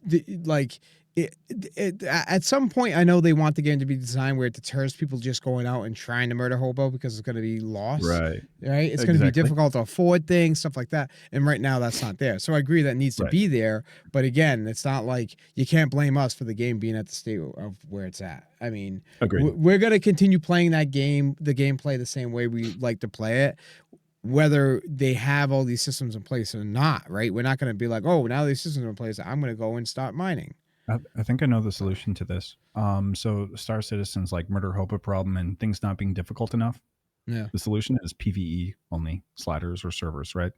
At some point, I know they want the game to be designed where it deters people just going out and trying to murder hobo because it's going to be lost. Right. It's going to be difficult to afford things, stuff like that. And right now, that's not there. So I agree that needs to be there. But again, it's not like you can't blame us for the game being at the state of where it's at. I mean, we're going to continue playing that game, the gameplay the same way we like to play it, whether they have all these systems in place or not, right? We're not going to be like, oh, now these systems are in place, I'm going to go and start mining. I think I know the solution to this. So Star Citizen's like murder hobo problem and things not being difficult enough. Yeah. The solution is PvE only, sliders or servers, right?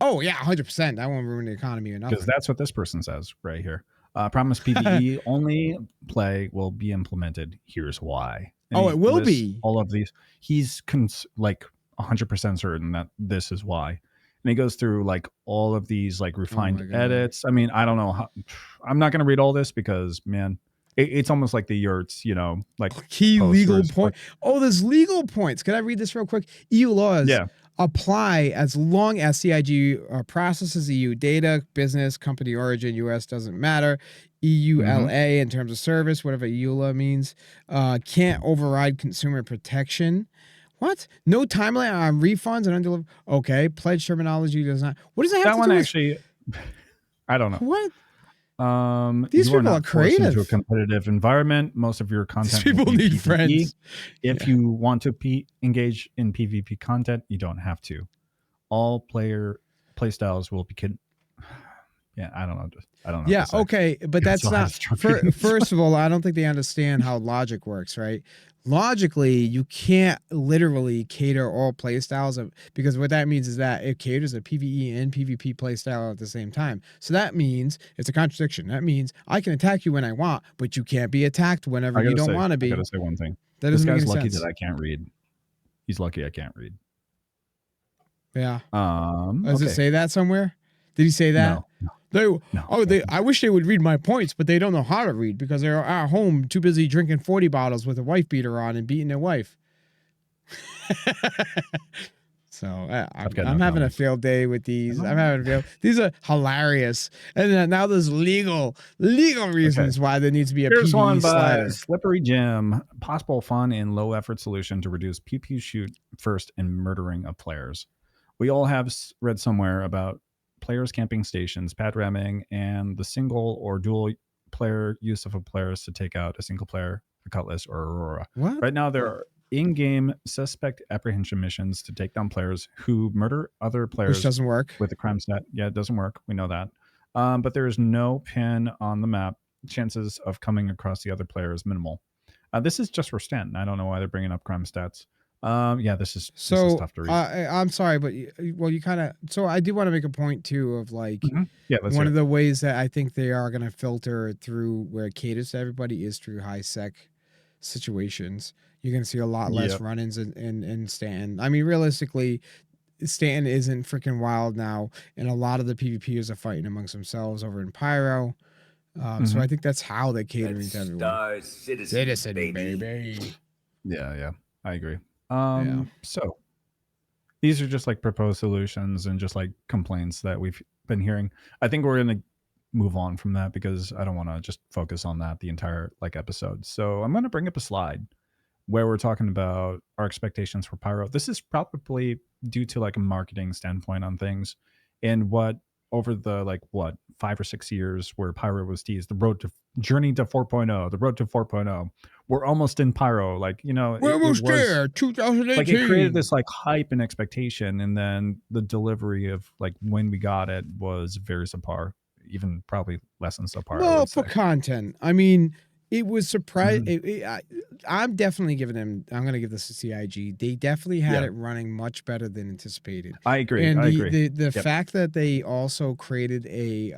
Oh yeah, 100%. That won't ruin the economy or nothing. Because that's what this person says right here. Promise PvE only play will be implemented. Here's why. And it will be. All of these. He's 100% certain that this is why. And he goes through like all of these like refined edits. I mean, I don't know how. I'm not going to read all this because, man, it's almost like the yurts, like key legal point. There's legal points. Can I read this real quick? EU laws apply as long as CIG processes EU data, business, company origin, US doesn't matter. EULA in terms of service, whatever EULA means, can't override consumer protection. What? No timeline on refunds and undelivered. Okay, pledge terminology does not. What does that have to do with? Actually, I don't know. What? These people are creative. Into a competitive environment. Most of your content. These people need friends. If you want to engage in PvP content, you don't have to. All play styles will be. Yeah, I don't know. Yeah, okay, but that's not. First of all, I don't think they understand how logic works, right? Logically, you can't literally cater all play styles because what that means is that it caters a PvE and PvP play style at the same time. So that means it's a contradiction. That means I can attack you when I want, but you can't be attacked whenever you don't want to be. I gotta say one thing. This guy's lucky that I can't read. He's lucky I can't read. Yeah. Does it say that somewhere? Did he say that? No. I wish they would read my points, but they don't know how to read because they're at home too busy drinking 40 bottles with a wife beater on and beating their wife. So I've got I'm no having a comment. field day with these. I'm Oh. having a field. These are hilarious. And then now there's legal reasons why there needs to be a Here's one PvE by slider. Slippery Jim. Possible fun and low effort solution to reduce pew pew shoot first and murdering of players. We all have read somewhere about players camping stations, pad ramming, and the single or dual player use of a players to take out a single player, a Cutlass, or Aurora. What? Right now, there are in-game suspect apprehension missions to take down players who murder other Which players doesn't work. with the crime stat. Yeah, it doesn't work. We know that. But there is no pin on the map. Chances of coming across the other player is minimal. This is just for Stanton. I don't know why they're bringing up crime stats. Yeah, this is tough to read. I'm sorry, but you kind of. So I do want to make a point too of like Yeah, let's one hear of it. the ways that I think they are going to filter through where it caters to everybody is through high sec situations. You're going to see a lot less Yep. run-ins in Stanton. I mean, realistically, Stanton isn't freaking wild now, and a lot of the PvPers are fighting amongst themselves over in Pyro. So I think that's how they're catering to everyone. Star Citizen, baby. Yeah, I agree. Yeah. So these are just like proposed solutions and just like complaints that we've been hearing. I think we're gonna move on from that because I don't want to just focus on that the entire like episode. So I'm gonna bring up a slide where we're talking about our expectations for Pyro. This is probably due to like a marketing standpoint on things and what over the like what 5 or 6 years where Pyro was teased, the road to journey to 4.0, the road to 4.0. We're almost in Pyro. Like, you know, We're almost was there. 2018. like it created this like hype and expectation, and then the delivery of like when we got it was very subpar, even probably less than subpar. I Well, would for say. content, I mean, it was surprised. I'm definitely giving them. I'm going to give this a CIG. They definitely had Yeah. it running much better than anticipated. I agree. And I agree. the fact that they also created a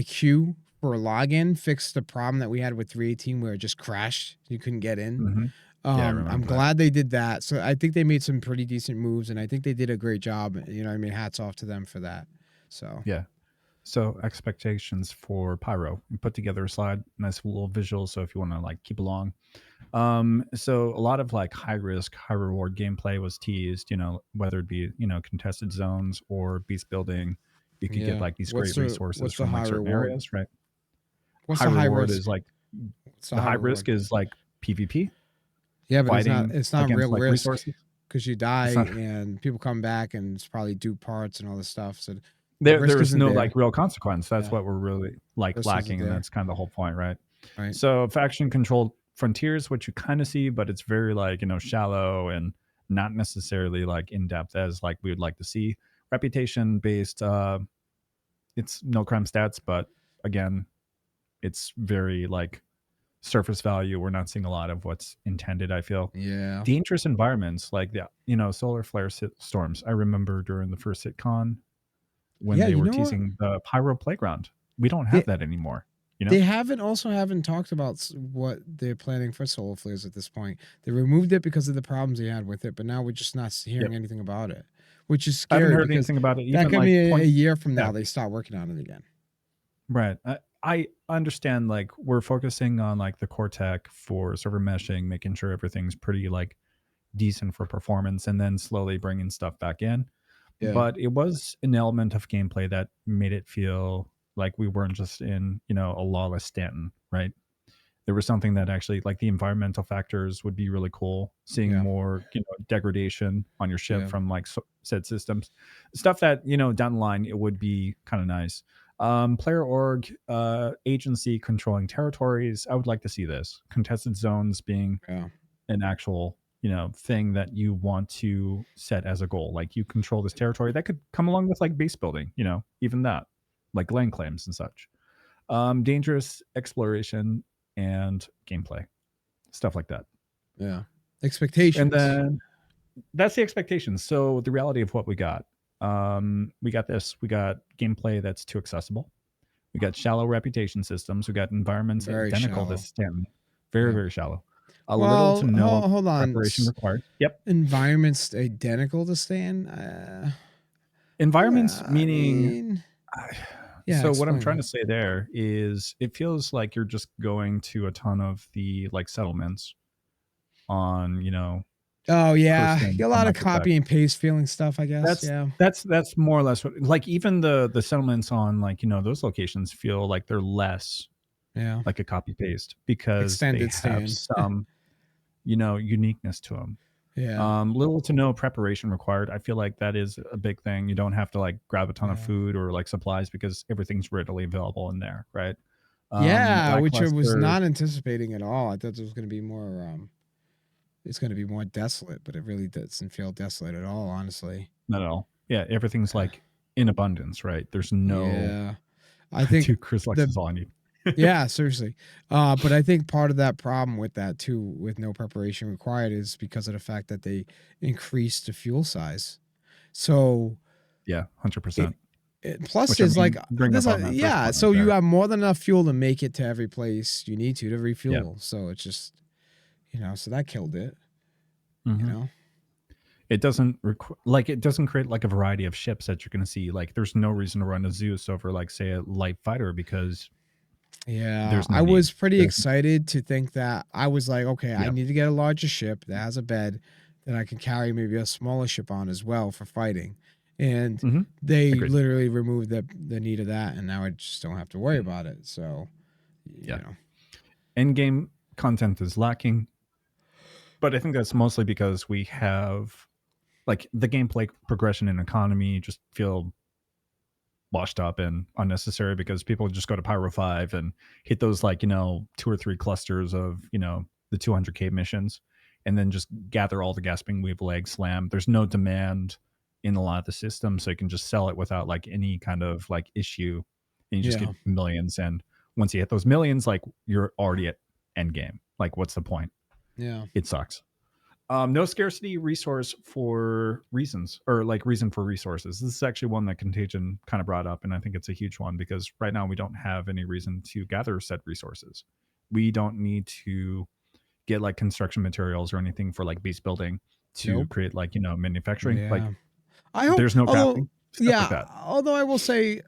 queue for login fixed the problem that we had with 318 where it just crashed. You couldn't get in. Mhm. Yeah, I remember I'm that. glad they did that. So I think they made some pretty decent moves, and I think they did a great job. You know, I mean, hats off to them for that. So Yeah. So expectations for Pyro. We put together a slide, nice little visual. So if you want to like keep along. So a lot of like high risk, high reward gameplay was teased, you know, whether it be, you know, contested zones or beast building. You could get like these great resources from like certain areas, right? What's High the high reward risk? is like What's the high risk is like PvP. Yeah, but fighting it's not against real like risk resources. because you die not- and people come back and it's probably due parts and all this stuff. So There is isn't no there. like real consequence. That's Yeah. what we're really like Risk isn't lacking, and there. that's kind of the whole point, right? Right. So faction controlled frontiers, which you kind of see, but it's very like, you know, shallow and not necessarily like in depth as like we would like to see. Reputation based, it's no crime stats, but again, it's very like surface value. We're not seeing a lot of what's intended, I feel. Yeah. Dangerous environments like the, you know, solar flare storms. I remember during the first sitcon when Yeah, they you were know what? teasing the Pyro playground. We don't have that anymore. You know? They haven't talked about what they're planning for solar flares at this point. They removed it because of the problems they had with it, but now we're just not hearing anything about it, which is I haven't scary heard because anything about it. that Even could like be a point, year from now yeah. they start working on it again. Right. I understand like we're focusing on like the core tech for server meshing, making sure everything's pretty like decent for performance, and then slowly bringing stuff back in. Yeah. But it was an element of gameplay that made it feel like we weren't just in, you know, a lawless Stanton, right? There was something that actually like the environmental factors would be really cool. Seeing more, you know, degradation on your ship from like said systems, stuff that, you know, down the line it would be kind of nice. Player org, agency controlling territories. I would like to see this contested zones being an actual, you know, thing that you want to set as a goal. Like you control this territory that could come along with like base building, you know, even that, like land claims and such. Dangerous exploration and gameplay, stuff like that. Yeah. Expectations. And then that's the expectations. So the reality of what we got. We got this. We got gameplay that's too accessible. We got shallow reputation systems. We got environments Very identical shallow. to Stanton. Very shallow. Well, little to no hold on. preparation required. Yep. Environments identical to Stan? Environments I meaning. mean, So what I'm explain trying that. to say there is it feels like you're just going to a ton of the like settlements on, you know, Oh yeah, person a on lot my of perspective. copy and paste feeling stuff, I guess. Yeah, That's more or less what, like, even the settlements on, like, those locations feel like they're less yeah. like a copy paste because they Extended have stand. some, uniqueness to them. Yeah, Little to no preparation required. I feel like that is a big thing. You don't have to like grab a ton of yeah, food or like supplies because everything's readily available in there, right? yeah. Which I was Lackluster. not anticipating at all. I thought it was going to be more. It's going to be more desolate, but it really doesn't feel desolate at all, honestly. No. Yeah, everything's Uh, like in abundance, right? There's no Yeah, I think 2 Crucifix the is all I need. yeah, seriously. But I think part of that problem with that too, with no preparation required, is because of the fact that they increased the fuel size. So Yeah, it, 100%. plus Which I there's like mean, bring up there's on a that first yeah. point right So you there. have more than enough fuel to make it to every place you need to Yeah. refuel. So it's just so that killed it. You hmm know. It doesn't like it doesn't create like a variety of ships that you're going to see. Like, there's no reason to run a Zeus over like say a light fighter because Yeah, there's no I need. was pretty There's excited to think that I was like, okay, I yeah. need to get a larger ship that has a bed that I can carry maybe a smaller ship on as well for fighting. And hmm they Agreed. literally removed the need of that, and now I just don't have to worry about it. So, Yeah. you know, End game content is lacking, but I think that's mostly because we have like the gameplay progression and economy just feel washed up and unnecessary because people just go to Pyro 5 and hit those like, 2 or 3 clusters of, the 200K missions and then just gather all the gasping weave leg slam. There's no demand in a lot of the systems, so you can just sell it without like any kind of like issue and you just get yeah, millions. And once you hit those millions, like you're already at end game. Like, what's the point? yeah, It sucks. No scarcity resource for reasons, or like reason for resources. This is actually one that Contagion kind of brought up, and I think it's a huge one because right now we don't have any reason to gather said resources. We don't need to get like construction materials or anything for like base building to nope, create like manufacturing. Like, yeah. I hope, there's no although, crafting stuff like yeah, that. although I will say,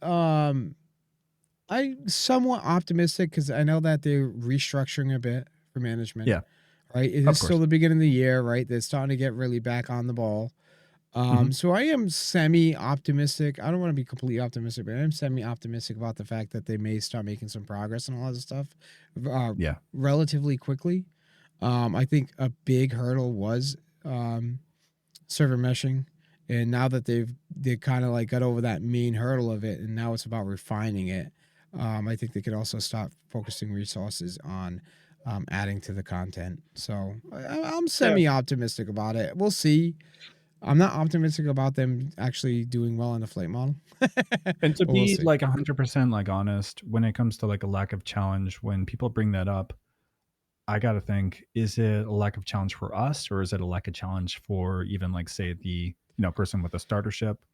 I'm somewhat optimistic because I know that they're restructuring a bit for management. Yeah, Right, it of is still course. the beginning of the year, right? They're starting to get really back on the ball. hmm So I am semi-optimistic. I don't want to be completely optimistic, but I am semi-optimistic about the fact that they may start making some progress on a lot of stuff, Yeah, relatively quickly. I think a big hurdle was um, server meshing, and now that they kind of like got over that main hurdle of it, and now it's about refining it. I think they could also start focusing resources on adding to the content. So I'm yeah. semi-optimistic about it. We'll see. I'm not optimistic about them actually doing well in the flight model, but And to we'll be see. like 100% like honest, when it comes to like a lack of challenge, when people bring that up, I gotta think: is it a lack of challenge for us, or is it a lack of challenge for even like say the person with a starter ship?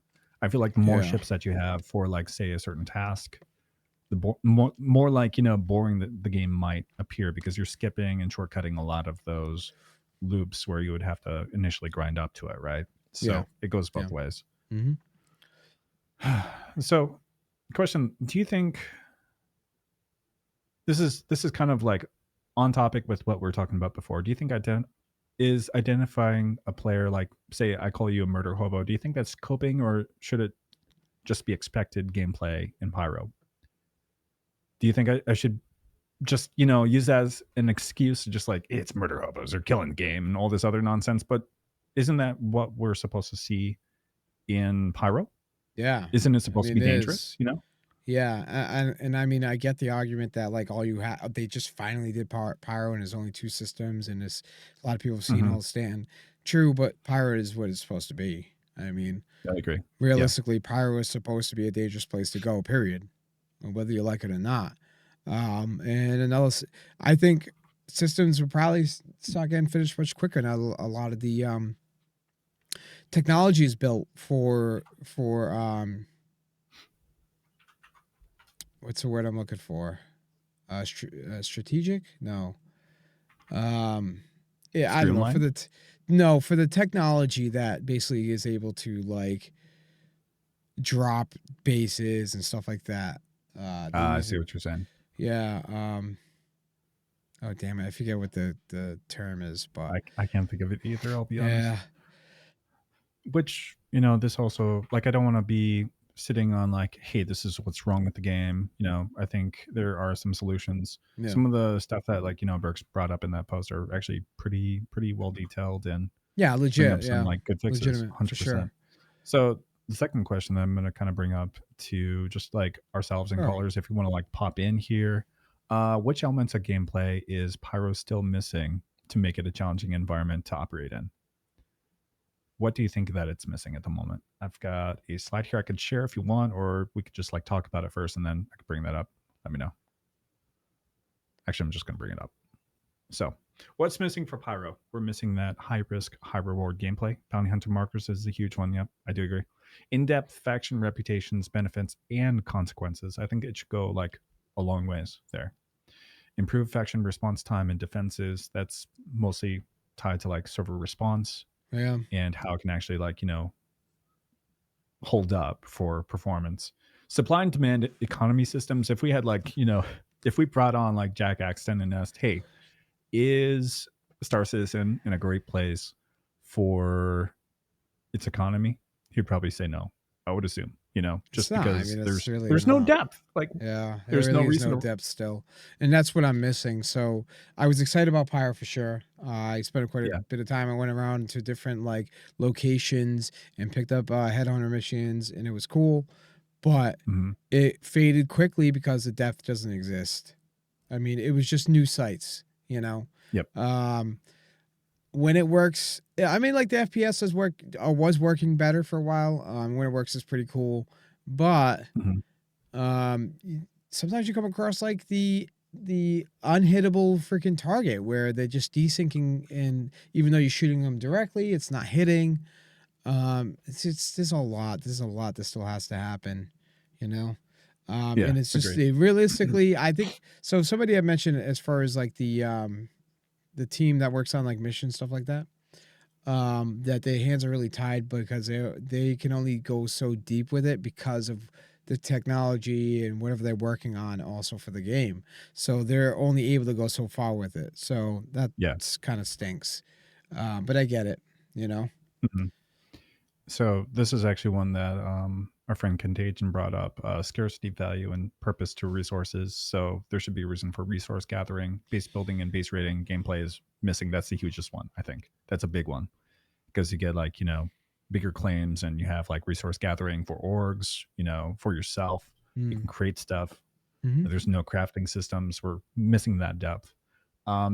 I feel like the more Yeah, ships that you have for like say a certain task, the more like boring the game might appear because you're skipping and shortcutting a lot of those loops where you would have to initially grind up to it, right? yeah, So it goes yeah. both ways. hmm So, question: do you think this is kind of like on topic with what we are talking about before? Do you think is identifying a player like, say, I call you a murder hobo? Do you think that's coping, or should it just be expected gameplay in Pyro? Do you think I should just use that as an excuse to just like it's murder hobos or killing the game and all this other nonsense? But isn't that what we're supposed to see in Pyro? Yeah. Isn't it I supposed to mean, be it dangerous? is. Yeah, and I mean, I get the argument that like all you have, they just finally did Pyro, and there's only two systems, and this a lot of people have seen hmm all the stand. True, but Pyro is what it's supposed to be. I mean, I agree. Yeah. realistically, Pyro is supposed to be a dangerous place to go. Period, whether you like it or not. And I think systems will probably start getting finished much quicker now. A lot of the technology is built for what's the word I'm looking for? Strategic? No. Um, yeah, I don't know. Streamline. No, for the technology that basically is able to like drop bases and stuff like that. They I use see it. what you're saying. Yeah. Oh damn it! I forget what the term is, but I can't think of it either. I'll be honest. yeah, Which this also like I don't want to be sitting on like, hey, this is what's wrong with the game. I think there are some solutions. yeah, Some of the stuff that like Burks brought up in that post are actually pretty well detailed and yeah, bring legit, up some yeah, like good fixes, legitimate for 100%. sure. So the second question that I'm going to kind of bring up to just like ourselves and Sure. callers, if you want to like pop in here, which elements of gameplay is Pyro still missing to make it a challenging environment to operate in? What do you think that it's missing at the moment? I've got a slide here I could share if you want, or we could just like talk about it first and then I could bring that up. Let me know. Actually, I'm just going to bring it up. So, what's missing for Pyro? We're missing that high risk, high reward gameplay. Bounty hunter markers is a huge one. Yep, I do agree. In depth faction reputations, benefits, and consequences. I think it should go like a long ways there. Improved faction response time and defenses. That's mostly tied to like server response Yeah, and how it can actually like hold up for performance. Supply and demand economy systems. If we had like if we brought on like Jack Axton and asked, hey, is Star Citizen in a great place for its economy? He'd probably say no. I would assume, it's just not. I because mean, it's really there's no not. depth. Like Yeah, there there's no really is reason no to. depth still, and that's what I'm missing. So I was excited about Pyro for sure. I spent quite a Yeah. bit of time. I went around to different like locations and picked up headhunter missions, and it was cool. But Mhm. it faded quickly because the depth doesn't exist. I mean, it was just new sites, Yep. When it works, I mean, like the FPS was working better for a while. When it works is pretty cool, but Mhm. um, sometimes you come across like the unhittable freaking target where they're just desyncing, and even though you're shooting them directly, it's not hitting. There's a lot. There's a lot that still has to happen, you know. Yeah. And it's just Agreed. realistically, I think so. Somebody had mentioned as far as like the team that works on like mission stuff like that, that their hands are really tied because they can only go so deep with it because of the technology and whatever they're working on also for the game. So they're only able to go so far with it. So Yeah. that's kind of stinks. But I get it, you know. Mhm. So this is actually one that our friend Contagion brought up: scarcity value and purpose to resources. So there should be a reason for resource gathering, base building, and base raiding. Gameplay is missing. That's the hugest one. I think that's a big one because you get like bigger claims and you have like resource gathering for orgs. For yourself, you can create stuff. Mm-hmm. There's no crafting systems. We're missing that depth.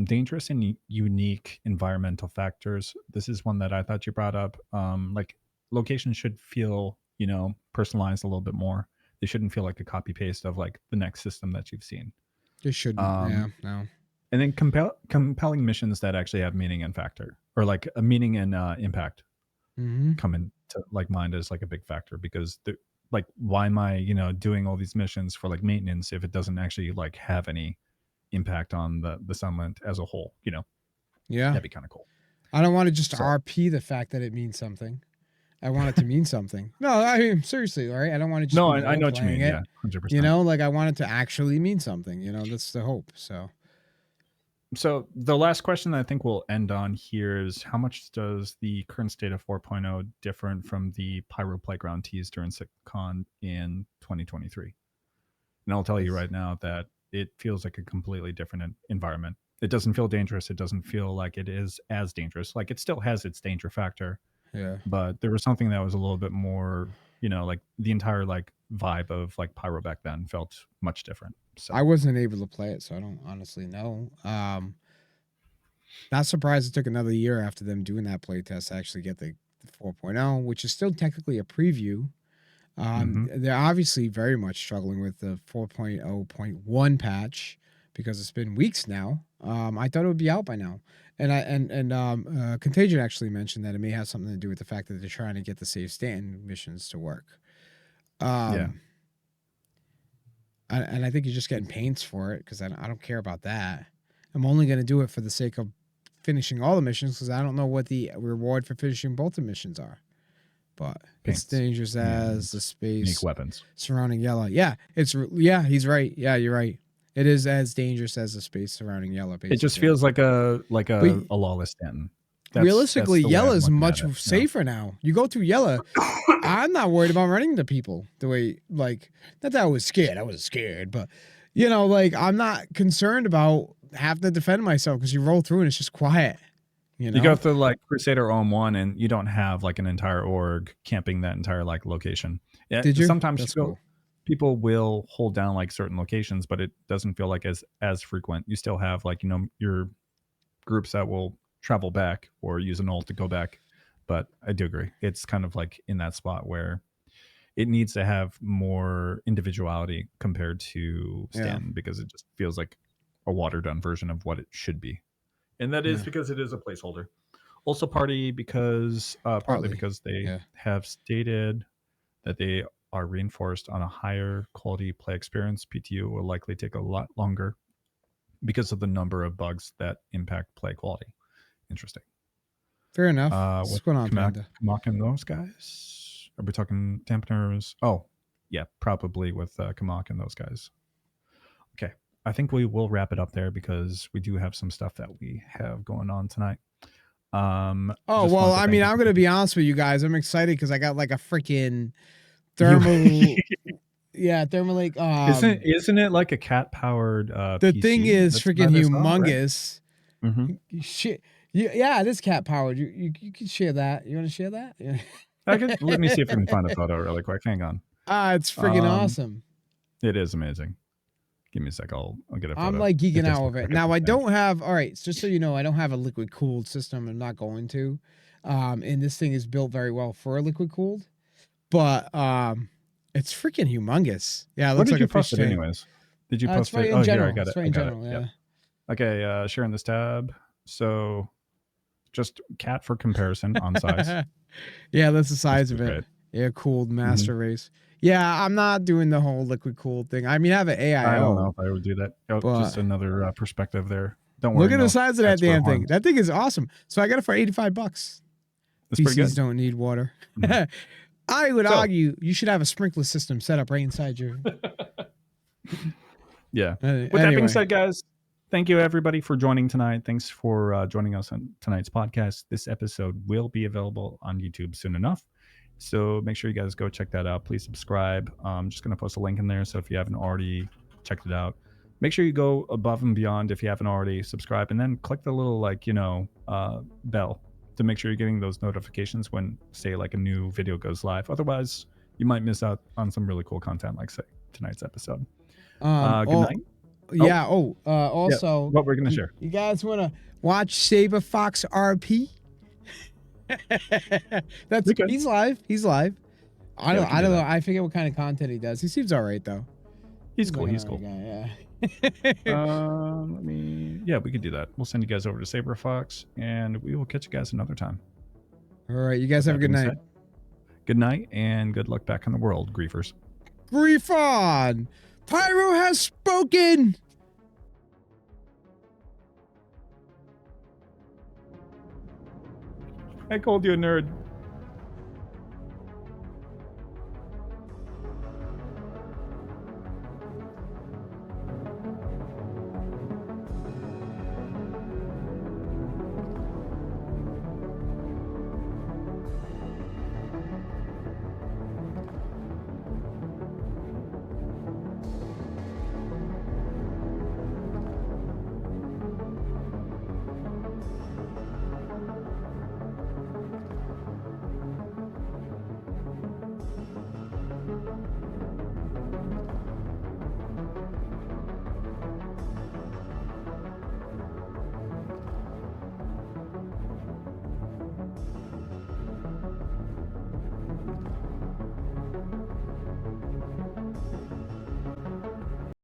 Dangerous and unique environmental factors. This is one that I thought you brought up. Like locations should feel, personalized a little bit more. They shouldn't feel like a copy paste of like the next system that you've seen. It shouldn't. Yeah. Um, No. and then compelling missions that actually have meaning and factor, or like a meaning and impact, Mm-hmm. come into like mind as like a big factor because like why am I doing all these missions for like maintenance if it doesn't actually like have any impact on the settlement as a whole? Yeah. That'd be kind of cool. I don't want to just So RP the fact that it means something. I want it to mean something. No, I mean seriously, all right. I don't want to just no, be I role know what you playing mean. it. Yeah, 100%. Like I want it to actually mean something. That's the hope. So So the last question that I think we'll end on here is: how much does the current state of 4.0 different from the Pyro Playground teased during SitCon in 2023? And I'll tell you right now that it feels like a completely different environment. It doesn't feel dangerous. It doesn't feel like it is as dangerous. Like it still has its danger factor, yeah, but there was something that was a little bit more, like the entire like vibe of like Pyro back then felt much different. So I wasn't able to play it, so I don't honestly know. Not surprised it took another year after them doing that playtest to actually get the 4.0, which is still technically a preview. mhm. They're obviously very much struggling with the 4.0.1 patch because it's been weeks now. I thought it would be out by now. Contagion actually mentioned that it may have something to do with the fact that they're trying to get the Save Stanton missions to work. Yeah. And I think you're just getting paints for it because I don't care about that. I'm only going to do it for the sake of finishing all the missions because I don't know what the reward for finishing both the missions are. But it's Paints dangerous and as the unique space weapons. surrounding yellow. Yeah, he's right. Yeah, you're right. It is as dangerous as the space surrounding Yellow. Basically. It just feels like a But lawless Stanton. Realistically, the way Yella I'm is looking much at it, safer now. You go through Yella, I'm not worried about running into people the way, like, not that I was scared. I wasn't scared, but, you know, like, I'm not concerned about having to defend myself because you roll through and it's just quiet. You know? You go through like Crusader OM1 and you don't have like an entire org camping that entire like location. Yeah, Did you? sometimes That's cool. people will hold down like certain locations, but it doesn't feel like as frequent. You still have like, you know, your groups that will travel back or use an ult to go back. But I do agree. It's kind of like in that spot where it needs to have more individuality compared to Stanton because it just feels like a watered down version of what it should be. And that is because it is a placeholder. Also partly because they have stated that they are reinforced on a higher quality play experience. PTU will likely take a lot longer because of the number of bugs that impact play quality. Interesting. Fair enough. What's going on, Panda? Kamak and those guys? Are we talking dampeners? Oh, yeah, probably with Kamak and those guys. Okay. I think we will wrap it up there because we do have some stuff that we have going on tonight. I'm going to be honest with you guys. I'm excited because I got like a freaking thermal. Thermal lake. Isn't it like a cat powered the PC? thing is freaking humongous. Right? Mm-hmm. Shit. Yeah, it is cat powered. You can share that. You want to share that? Yeah. Let me see if I can find a photo really quick. Hang on. It's freaking awesome. It is amazing. Give me a sec. I'll get a photo. I'm like geeking out over it. Now I don't have. All right, just so you know, I don't have a liquid cooled system. I'm not going to. And this thing is built very well for a liquid cooled, but it's freaking humongous. Yeah, it looks like you a post fish it tank. anyways? Did you post it? Oh, here, I got it. In general, yeah. Okay, sharing this tab. So, just cat for comparison on size. Yeah, that's the size of it. Yeah, cooled master race. Yeah, I'm not doing the whole liquid cooled thing. I mean, I have an AIO. I don't know if I would do that. Just another perspective there. Don't worry. Look at the size of that damn thing. That thing is awesome. So I got it for $85. That's pretty good. PCs don't need water. I would argue you should have a sprinkler system set up right inside your. Yeah. With that being said, guys, thank you everybody for joining tonight. Thanks for joining us on tonight's podcast. This episode will be available on YouTube soon enough. So make sure you guys go check that out. Please subscribe. I'm just going to post a link in there. So if you haven't already checked it out, make sure you go above and beyond if you haven't already subscribed, and then click the little bell to make sure you're getting those notifications when, say, like a new video goes live. Otherwise, you might miss out on some really cool content like, say, tonight's episode. Good night. Yeah. Also, what we're going to share. You guys want to watch Saber Fox RP? He's live. I don't know. I forget what kind of content he does. He seems all right though. He's cool. He's cool. Guy, yeah. We could do that. We'll send you guys over to Saber Fox, and we will catch you guys another time. All right. You guys have a good night. Good night, and good luck back in the world, griefers. Grief on! Pyro has spoken! I called you a nerd.